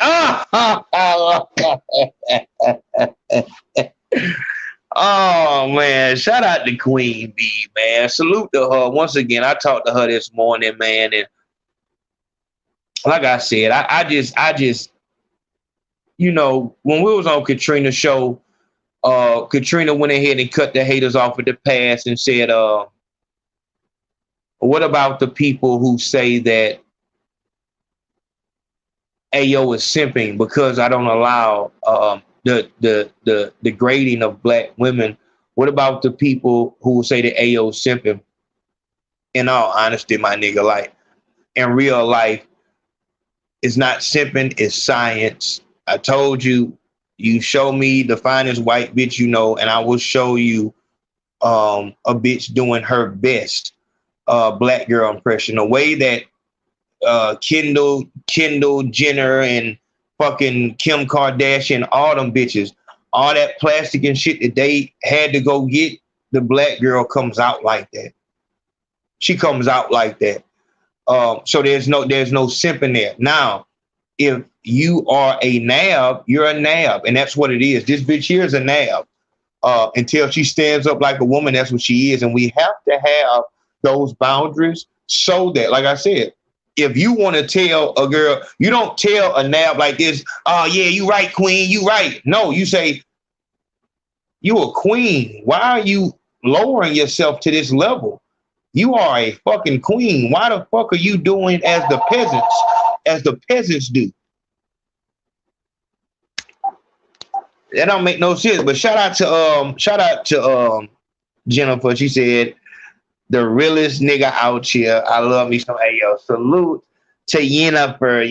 oh man, shout out to Queen Bee, man. Salute to her. Once again, I talked to her this morning, man, and like I said, I just, you know, when we was on Katrina's show, Katrina went ahead and cut the haters off at the pass and said, what about the people who say that Ayo is simping because I don't allow the degrading of black women? What about the people who say that Ayo is simping? In all honesty, my nigga, like in real life, it's not simping, it's science. I told you, you show me the finest white bitch you know, and I will show you a bitch doing her best black girl impression. The way that Kendall Jenner and fucking Kim Kardashian, all them bitches, all that plastic and shit that they had to go get, the black girl comes out like that. She comes out like that. So there's no simping there. Now, if you are a nab, you're a nab, and that's what it is. This bitch here is a nab. Until she stands up like a woman, that's what she is. And we have to have those boundaries so that, like I said, if you want to tell a girl, you don't tell a nab like this, oh yeah, you right, queen, you right. No, you say, you a queen. Why are you lowering yourself to this level? You are a fucking queen. Why the fuck are you doing as the peasants do? That don't make no sense. But shout out to Jennifer. She said, the realest nigga out here. I love me some Ayo. Salute to Jennifer,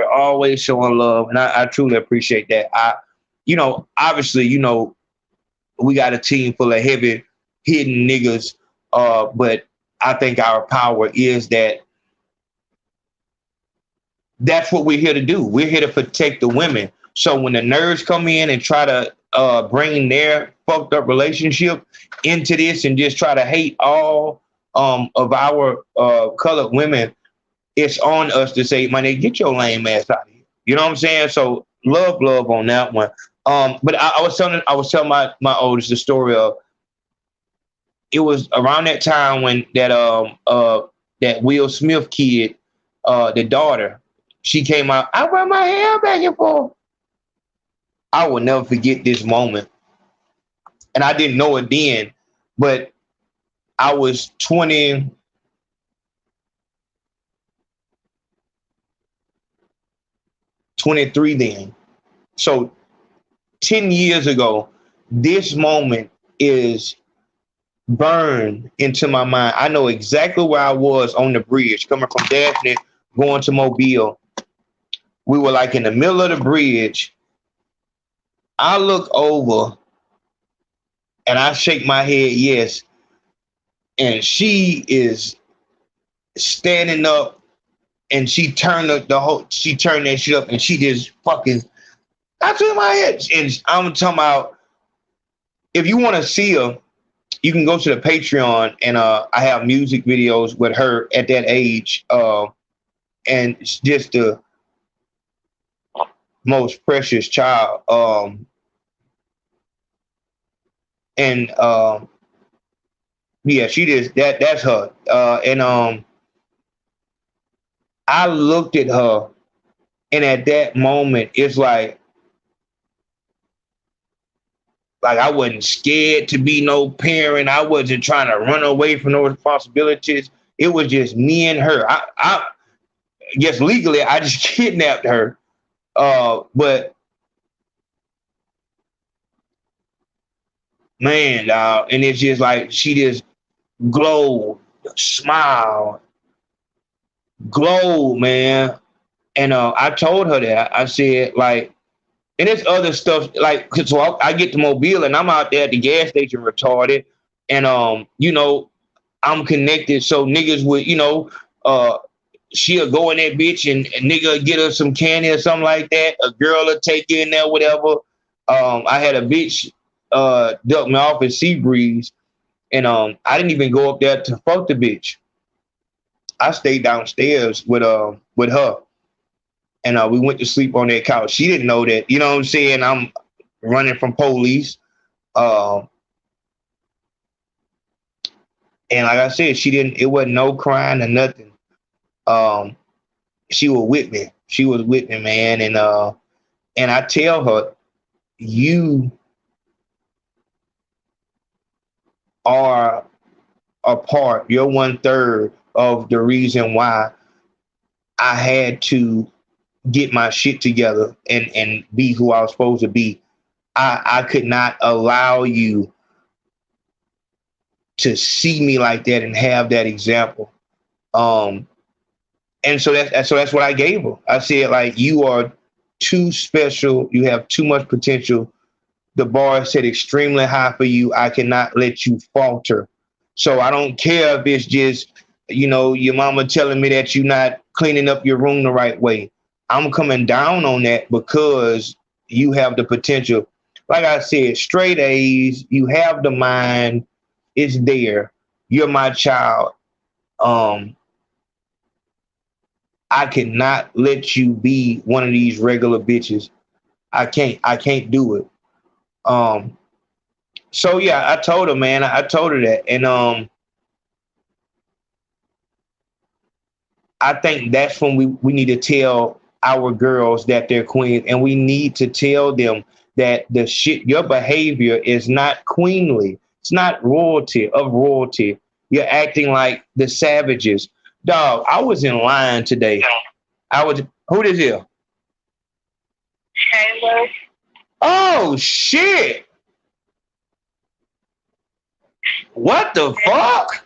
always showing love. And I truly appreciate that. Obviously, we got a team full of heavy hidden niggas. But I think our power is that's what we're here to do. We're here to protect the women. So when the nerds come in and try to bring their fucked up relationship into this and just try to hate all of our colored women, it's on us to say, man, get your lame ass out of here. You know what I'm saying? So love on that one. But I was telling my oldest the story of, it was around that time when that Will Smith kid the daughter, she came out, I run my hair back and forth. I will never forget this moment. And I didn't know it then, but I was 23 then. So 10 years ago, this moment is burned into my mind. I know exactly where I was on the bridge, coming from Daphne, going to Mobile. We were like in the middle of the bridge. I look over and I shake my head, yes. And she is standing up and she turned that shit up and she just fucking, I took my head. And I'm talking about, if you want to see her, you can go to the Patreon and I have music videos with her at that age. And it's just the most precious child. Yeah, she just that's her. I looked at her, and at that moment, it's like I wasn't scared to be no parent. I wasn't trying to run away from no responsibilities. It was just me and her. I guess legally, I just kidnapped her. But man, and it's just like she just glowed, smiled, glowed, man. And I told her that. I said, like, and there's other stuff, like, so I get to Mobile and I'm out there at the gas station retarded. And, you know, I'm connected. So niggas would, you know, she'll go in that bitch and nigga get her some candy or something like that. A girl will take her in there, whatever. I had a bitch duck me off at Seabreeze. And I didn't even go up there to fuck the bitch. I stayed downstairs with her. And we went to sleep on that couch. She didn't know that, you know what I'm saying? I'm running from police. And like I said, it wasn't no crying or nothing. She was with me. She was with me, man. And I tell her, you are a part, you're 1/3 of the reason why I had to get my shit together and be who I was supposed to be. I could not allow you to see me like that and have that example. And so that's what I gave her. I said, like, you are too special. You have too much potential. The bar is set extremely high for you. I cannot let you falter. So I don't care if it's just, you know, your mama telling me that you're not cleaning up your room the right way. I'm coming down on that because you have the potential. Like I said, straight A's, you have the mind, it's there. You're my child. I cannot let you be one of these regular bitches. I can't do it. So yeah, I told her, man, I told her that. And I think that's when we need to tell our girls that they're queens, and we need to tell them that your behavior is not queenly. It's not royalty of royalty. You're acting like the savages. Dog, I was in line today. Who this here? Kayla. Oh shit. What the fuck?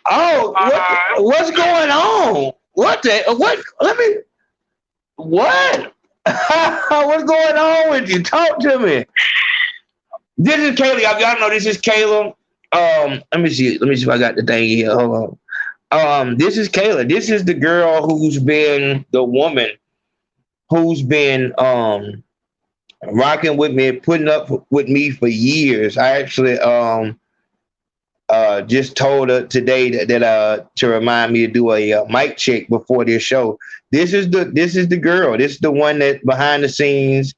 Oh, what's going on? What? Let me. What? What's going on with you? Talk to me. This is Kayla. Y'all know this is Kayla. Let me see if I got the thing here. Hold on. This is Kayla. This is the girl who's been the woman who's been rocking with me, putting up with me for years. I actually just told her today that to remind me to do a mic check before this show. This is the girl. This is the one that behind the scenes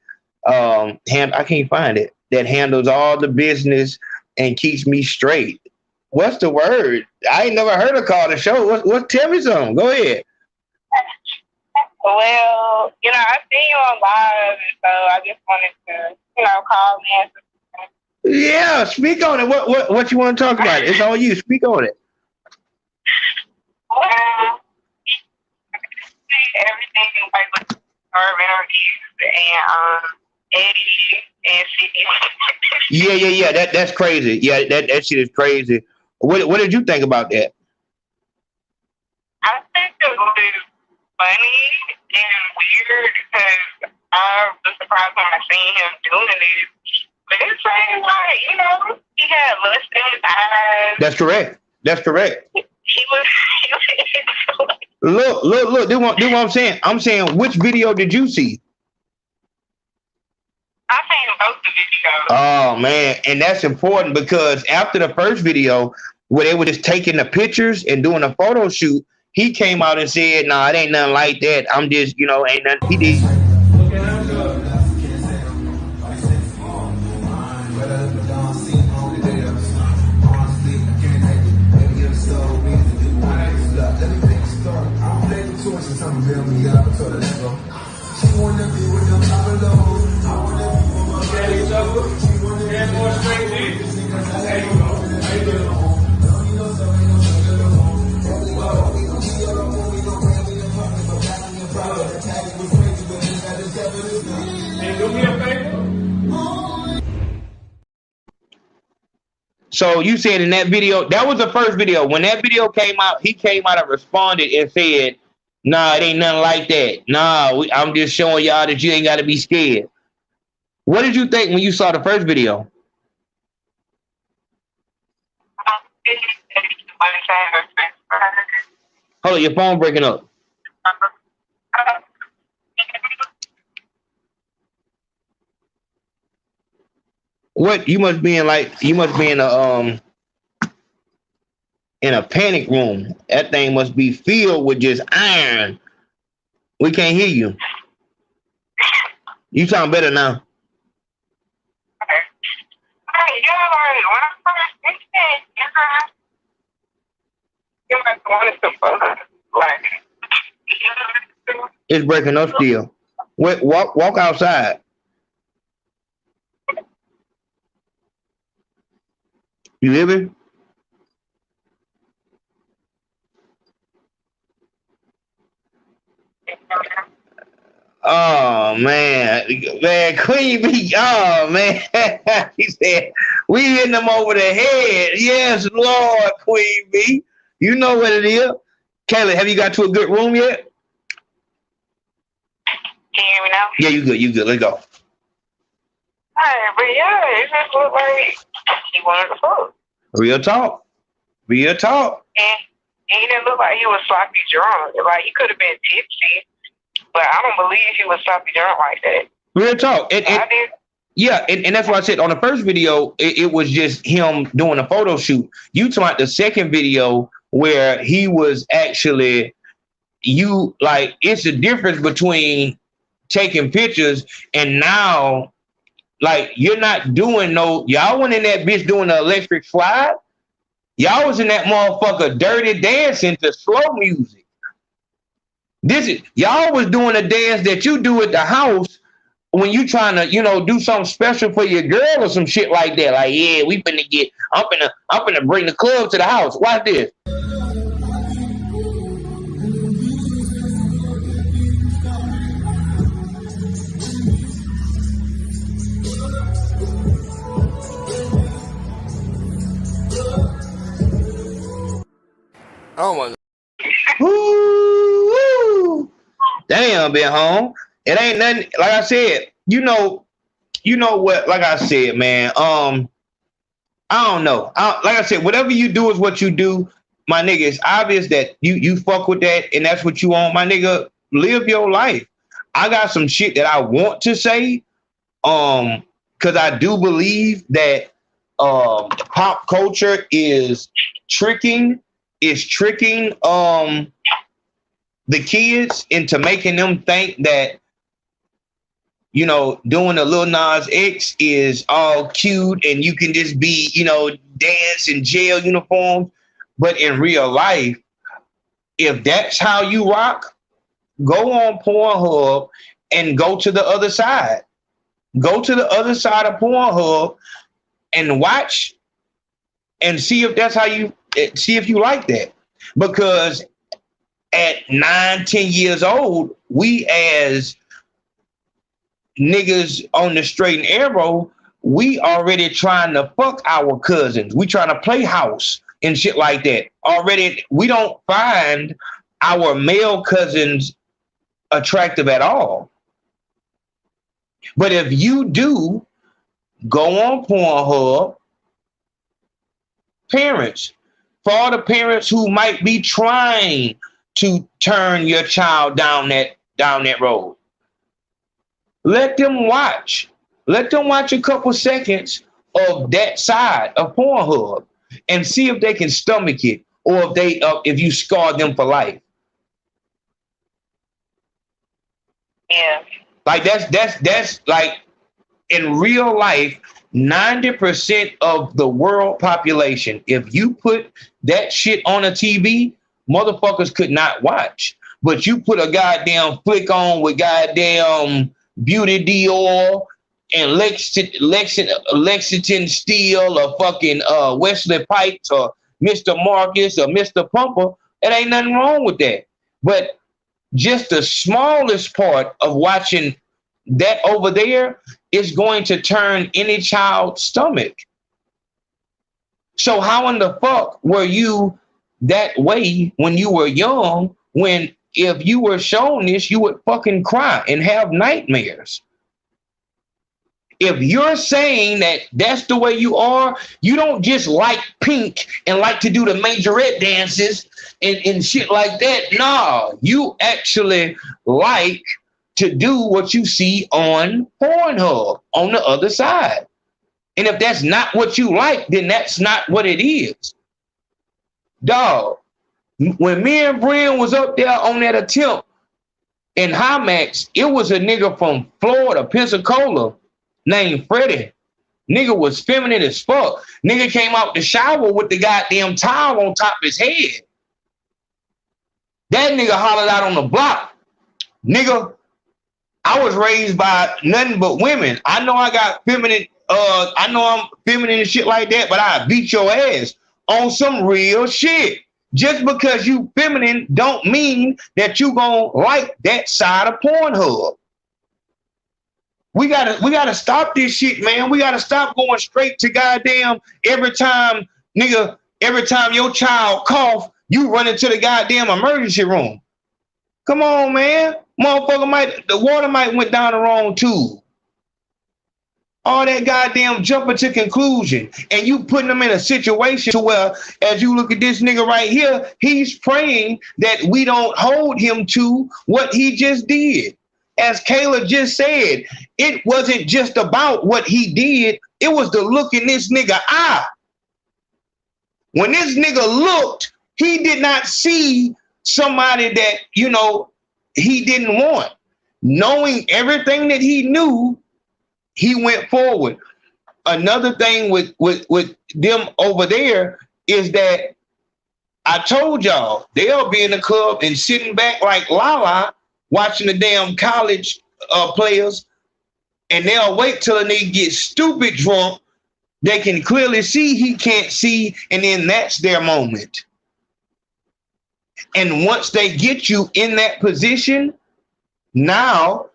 I can't find it, that handles all the business and keeps me straight. What's the word? I ain't never heard her call the show. What? Tell me something. Go ahead. Well, you know, I seen you on live, so I just wanted to, you know, call in. Yeah, speak on it. What you want to talk about? It's all you. Speak on it. Well, everything like with and Eddie and CD. Yeah. That's crazy. Yeah, that shit is crazy. What did you think about that? I think it was funny and weird because I was surprised when I seen him doing it. But it's saying like, you know, he had lust in his eyes. That's correct. He was Look, do what I'm saying. I'm saying, which video did you see? I seen both the videos. Oh man, and that's important because after the first video where they were just taking the pictures and doing a photo shoot, he came out and said, "Nah, it ain't nothing like that. I'm just, you know, ain't nothing." He did. So you said in that video, that was the first video. When that video came out, he came out and responded and said, "Nah, it ain't nothing like that. Nah, I'm just showing y'all that you ain't got to be scared." What did you think when you saw the first video? Hold on, your phone breaking up. What you must be in a panic room. That thing must be filled with just iron. We can't hear you. You sound better now. It's breaking up still. Wait, walk outside. You hear me? Oh man, Queen B. Oh man, he said we hitting them over the head. Yes, Lord, Queen B. You know what it is. Kayla, have you got to a good room yet? Can you hear me now? Yeah, you good. Let's go. Alright, but yeah, it just looked like he wanted to fuck. Real talk. And he didn't look like he was sloppy drunk. Like he could have been tipsy, but I don't believe he was sloppy drunk like that. Real talk. Yeah, and that's why I said on the first video, it was just him doing a photo shoot. You talking about the second video where he was actually, it's a difference between taking pictures and now, like, you're not doing y'all went in that bitch doing the electric slide. Y'all was in that motherfucker dirty dancing to slow music. Y'all was doing a dance that you do at the house when you trying to, do something special for your girl or some shit like that. Like, yeah, I'm finna bring the club to the house. Watch this. Oh my God. Woo! Damn, been home. It ain't nothing. Like I said, you know what? Like I said, man. I don't know. Like I said, whatever you do is what you do, my nigga. It's obvious that you fuck with that, and that's what you want, my nigga. Live your life. I got some shit that I want to say, because I do believe that pop culture is tricking the kids into making them think that, doing a Lil Nas X is all cute and you can just be, dance in jail uniforms. But in real life, if that's how you rock, go on Pornhub and go to the other side. Go to the other side of Pornhub and watch and see if that's how you see if you like that. Because at 9, 10 years old, we as niggas on the straight and narrow, we already trying to fuck our cousins. We trying to play house and shit like that. Already, we don't find our male cousins attractive at all. But if you do, go on Pornhub. Parents, for all the parents who might be trying to turn your child down that road, let them watch. Let them watch a couple seconds of that side of Pornhub and see if they can stomach it, or if you scar them for life. Yeah. Like that's like in real life, 90% of the world population, if you put that shit on a TV, motherfuckers could not watch. But you put a goddamn flick on with goddamn Beauty Dior and Lexington Steel or fucking Wesley Pipes or Mr. Marcus or Mr. Pumper, it ain't nothing wrong with that. But just the smallest part of watching that over there is going to turn any child's stomach. So how in the fuck were you that way when you were young, when if you were shown this, you would fucking cry and have nightmares? If you're saying that that's the way you are, you don't just like pink and like to do the majorette dances and shit like that. Nah, you actually like to do what you see on Pornhub on the other side. And if that's not what you like, then that's not what it is. Dog, when me and Brian was up there on that attempt in Himax, it was a nigga from Florida, Pensacola, named Freddie. Nigga was feminine as fuck. Nigga came out the shower with the goddamn towel on top of his head. That nigga hollered out on the block. Nigga, I was raised by nothing but women. I know I got feminine, I know I'm feminine and shit like that, but I beat your ass on some real shit. Just because you feminine don't mean that you gonna like that side of Pornhub. We gotta stop this shit, man. We gotta stop going straight to goddamn every time your child cough, you run into the goddamn emergency room. Come on, man. Motherfucker the water might went down the wrong tube. All that goddamn jumping to conclusion. And you putting them in a situation to where, as you look at this nigga right here, he's praying that we don't hold him to what he just did. As Kayla just said, it wasn't just about what he did. It was the look in this nigga eye. When this nigga looked, he did not see somebody that, he didn't want. Knowing everything that he knew, he went forward. Another thing with them over there is that I told y'all, they'll be in the club and sitting back like Lala, watching the damn college players, and they'll wait till a nigga gets stupid drunk. They can clearly see he can't see, and then that's their moment. And once they get you in that position, now,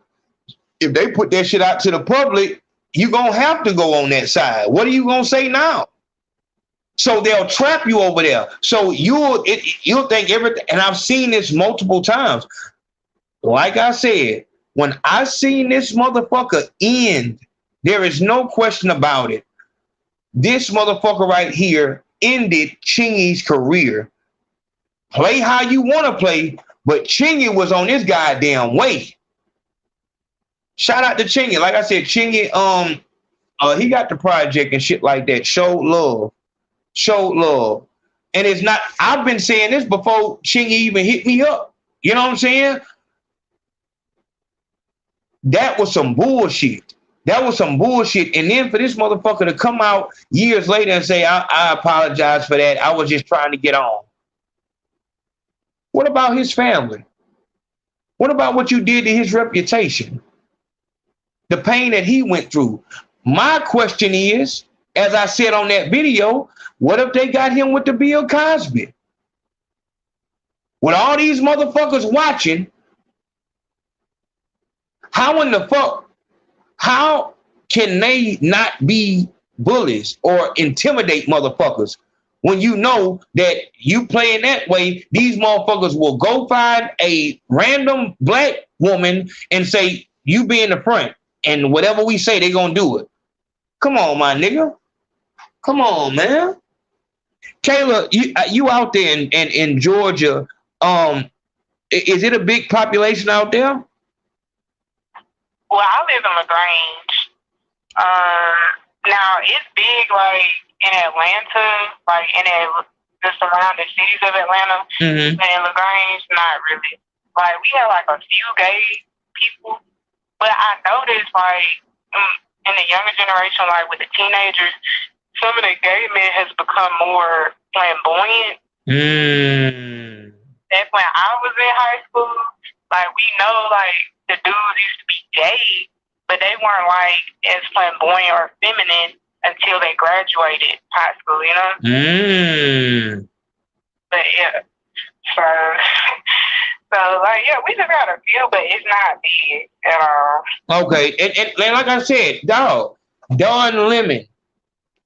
if they put that shit out to the public, you're going to have to go on that side. What are you going to say now? So they'll trap you over there. So you'll think everything, and I've seen this multiple times. Like I said, when I seen this motherfucker end, there is no question about it. This motherfucker right here ended Chingy's career. Play how you want to play, but Chingy was on this goddamn way. Shout out to Chingy. Like I said, Chingy, he got the project and shit like that. Showed love. And it's not, I've been saying this before Chingy even hit me up. You know what I'm saying? That was some bullshit. That was some bullshit. And then for this motherfucker to come out years later and say, I apologize for that. I was just trying to get on. What about his family? What about what you did to his reputation? The pain that he went through. My question is, as I said on that video, what if they got him with the Bill Cosby? With all these motherfuckers watching, how in the fuck, how can they not be bullies or intimidate motherfuckers when you know that you playing that way? These motherfuckers will go find a random black woman and say, you be in the front, and whatever we say, they gonna do it. Come on, my nigga. Come on, man. Kayla, you out there in Georgia, is it a big population out there? Well, I live in LaGrange. Now it's big, like in Atlanta, like in the surrounding cities of Atlanta. Mm-hmm. But in LaGrange, not really. Like we have like a few gay people, but I noticed like in the younger generation, like with the teenagers, some of the gay men has become more flamboyant. That's when I was in high school. Like we know, like the dudes used to be gay, but they weren't like as flamboyant or feminine until they graduated high school, you know? But yeah, so like, yeah, we just got a few, but it's not big at all. Okay, and like I said, dog, Don Lemon,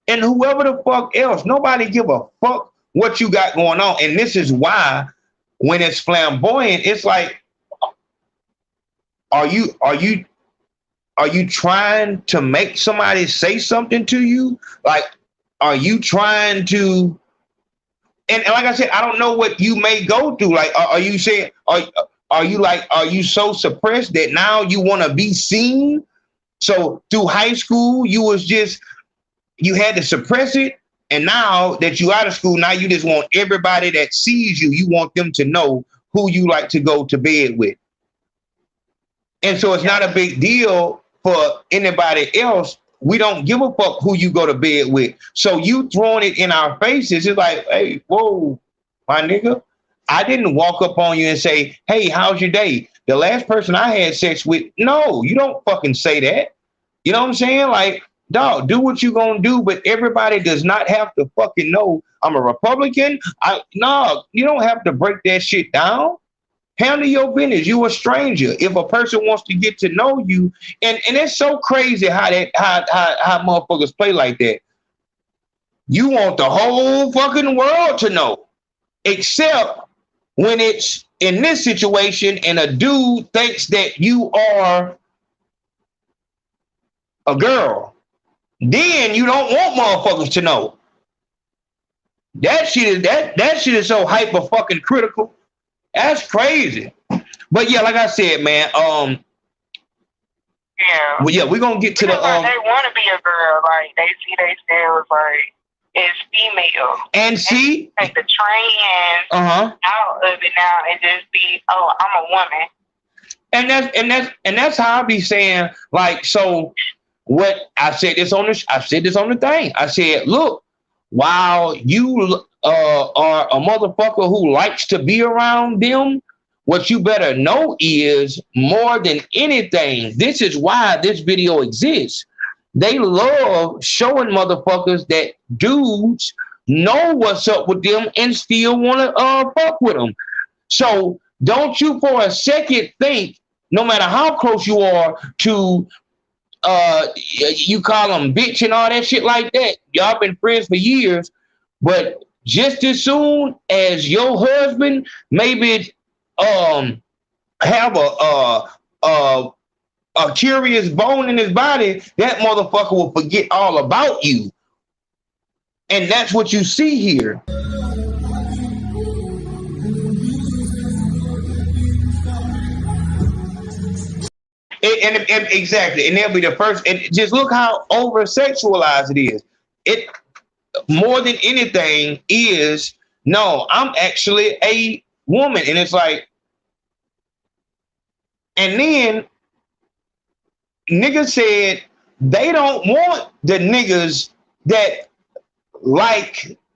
and whoever the fuck else, nobody give a fuck what you got going on. And this is why when it's flamboyant, it's like, are you trying to make somebody say something to you? Like, are you trying to, and like I said, I don't know what you may go through. Like, are you saying, are you so suppressed that now you want to be seen? So through high school, you had to suppress it. And now that you out of school, now you just want everybody that sees you, you want them to know who you like to go to bed with. And so it's not a big deal for anybody else. We don't give a fuck who you go to bed with. So you throwing it in our faces, it's like, hey, whoa, my nigga. I didn't walk up on you and say, hey, how's your day? The last person I had sex with, no, you don't fucking say that. You know what I'm saying? Like, dog, do what you gonna do, but everybody does not have to fucking know I'm a Republican. No, you don't have to break that shit down. Handle your business. You a stranger. If a person wants to get to know you, and it's so crazy how motherfuckers play like that. You want the whole fucking world to know, except when it's in this situation and a dude thinks that you are a girl. Then you don't want motherfuckers to know. That shit is so hyper fucking critical. That's crazy. But yeah, like I said, man, yeah. Well, yeah, we're gonna get to the like they want to be a girl, like they see themselves like as female. And see, take the trans out of it now and just be, oh, I'm a woman. And that's how I be saying, like, so what I said this on the thing. I said, look, while you are a motherfucker who likes to be around them, what you better know is, more than anything, this is why this video exists. They love showing motherfuckers that dudes know what's up with them and still want to fuck with them. So don't you for a second think, no matter how close you are to you call them bitch and all that shit like that. Y'all been friends for years, but just as soon as your husband maybe have a curious bone in his body, that motherfucker will forget all about you. And that's what you see here. And exactly, and they'll be the first. And just look how over sexualized it is. It more than anything is, no, I'm actually a woman, and it's like, and then nigga said They don't want the niggas that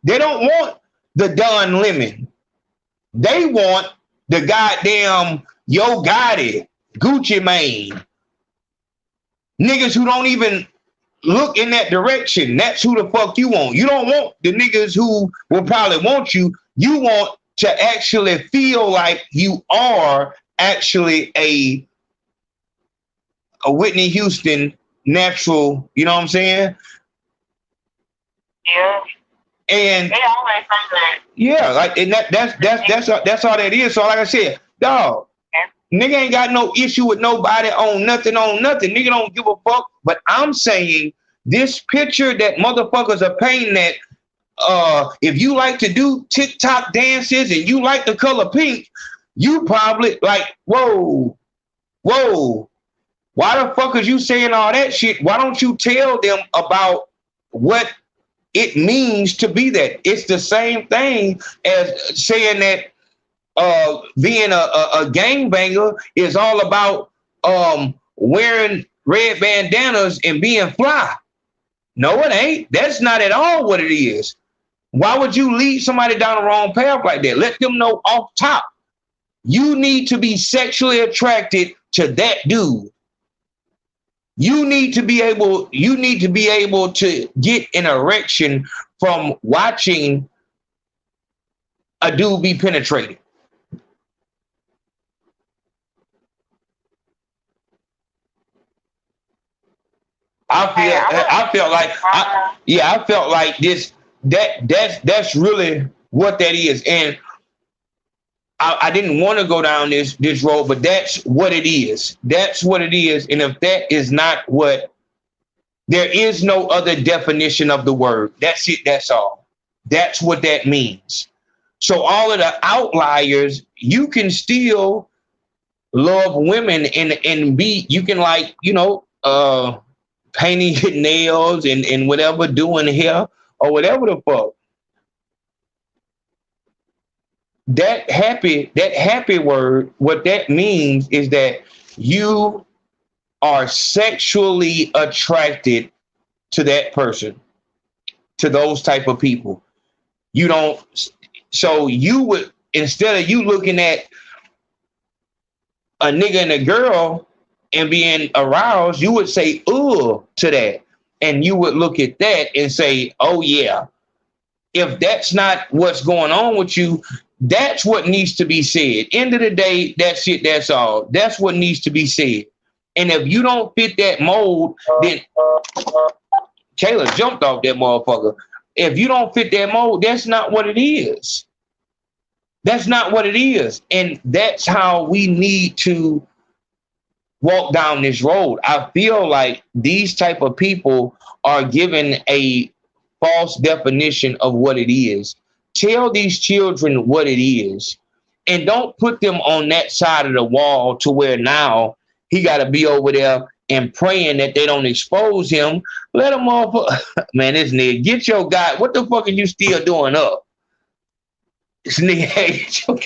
they don't want the Don Lemon. They want the goddamn Yo Gotti, Gucci Mane. Niggas who don't even look in that direction. That's who the fuck you want. You don't want the niggas who will probably want you. You want to actually feel like you are actually a Whitney Houston natural, you know what I'm saying? Yeah. And they always say that. Yeah, like and that's all that is. So like I said, dog, nigga ain't got no issue with nobody on nothing. Nigga don't give a fuck. But I'm saying this picture that motherfuckers are painting that if you like to do TikTok dances and you like the color pink, you probably like, whoa. Why the fuck is you saying all that shit? Why don't you tell them about what it means to be that? It's the same thing as saying that being a gangbanger is all about wearing red bandanas and being fly. No, it ain't. That's not at all what it is. Why would you lead somebody down the wrong path like that? Let them know off top. You need to be sexually attracted to that dude. You need to be able to get an erection from watching a dude be penetrated. I felt like this that's really what that is. And I didn't want to go down this road, but that's what it is. That's what it is. And if that is not what, there is no other definition of the word. That's it. That's all. That's what that means. So all of the outliers, you can still love women and be, you can like, painting your nails and whatever, doing hair or whatever the fuck. That happy word, what that means is that you are sexually attracted to that person, to those type of people. You don't, so you would, instead of you looking at a nigga and a girl and being aroused, you would say, ugh, to that. And you would look at that and say, oh yeah. If that's not what's going on with you, that's what needs to be said. End of the day, that's it, that's all. That's what needs to be said. And if you don't fit that mold, then Kayla jumped off that motherfucker. If you don't fit that mold, that's not what it is. That's not what it is. And that's how we need to walk down this road. I feel like these type of people are given a false definition of what it is. Tell these children what it is. And don't put them on that side of the wall to where now he got to be over there and praying that they don't expose him. Let him off. Man, this nigga, get your guy. What the fuck are you still doing up? This nigga hates your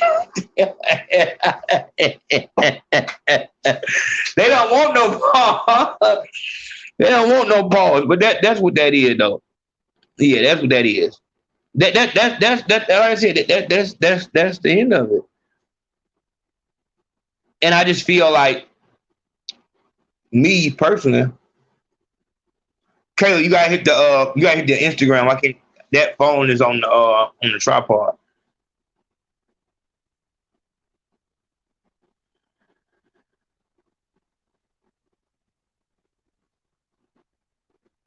They don't want no pause. They don't want no pause. But that's what that is, though. Yeah, that's what that is. That's like I said, that's the end of it. And I just feel like, me personally, Kayla, you gotta hit the Instagram. I can. That phone is on the tripod.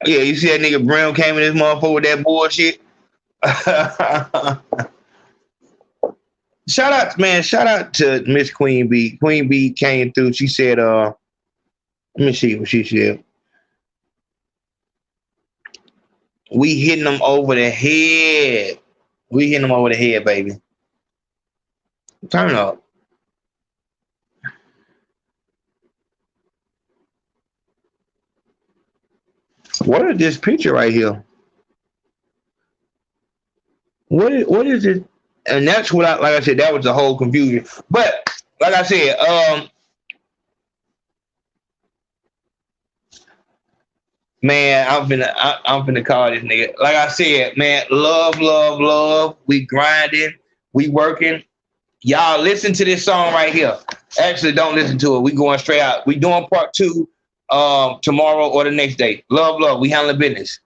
Yeah, you see that nigga Brown came in this motherfucker with that bullshit. Shout out to Miss Queen B. Queen B came through. She said, let me see what she said. We hitting them over the head. We hitting them over the head, baby. Turn up. What is this picture right here? What is it? And that's what like I said, that was the whole confusion. But like I said, Man, I'm finna call this nigga. Like I said, man, love, love, love. We grinding, we working. Y'all listen to this song right here. Actually, don't listen to it. We going straight out. We doing part 2 tomorrow or the next day. Love, love. We handling business.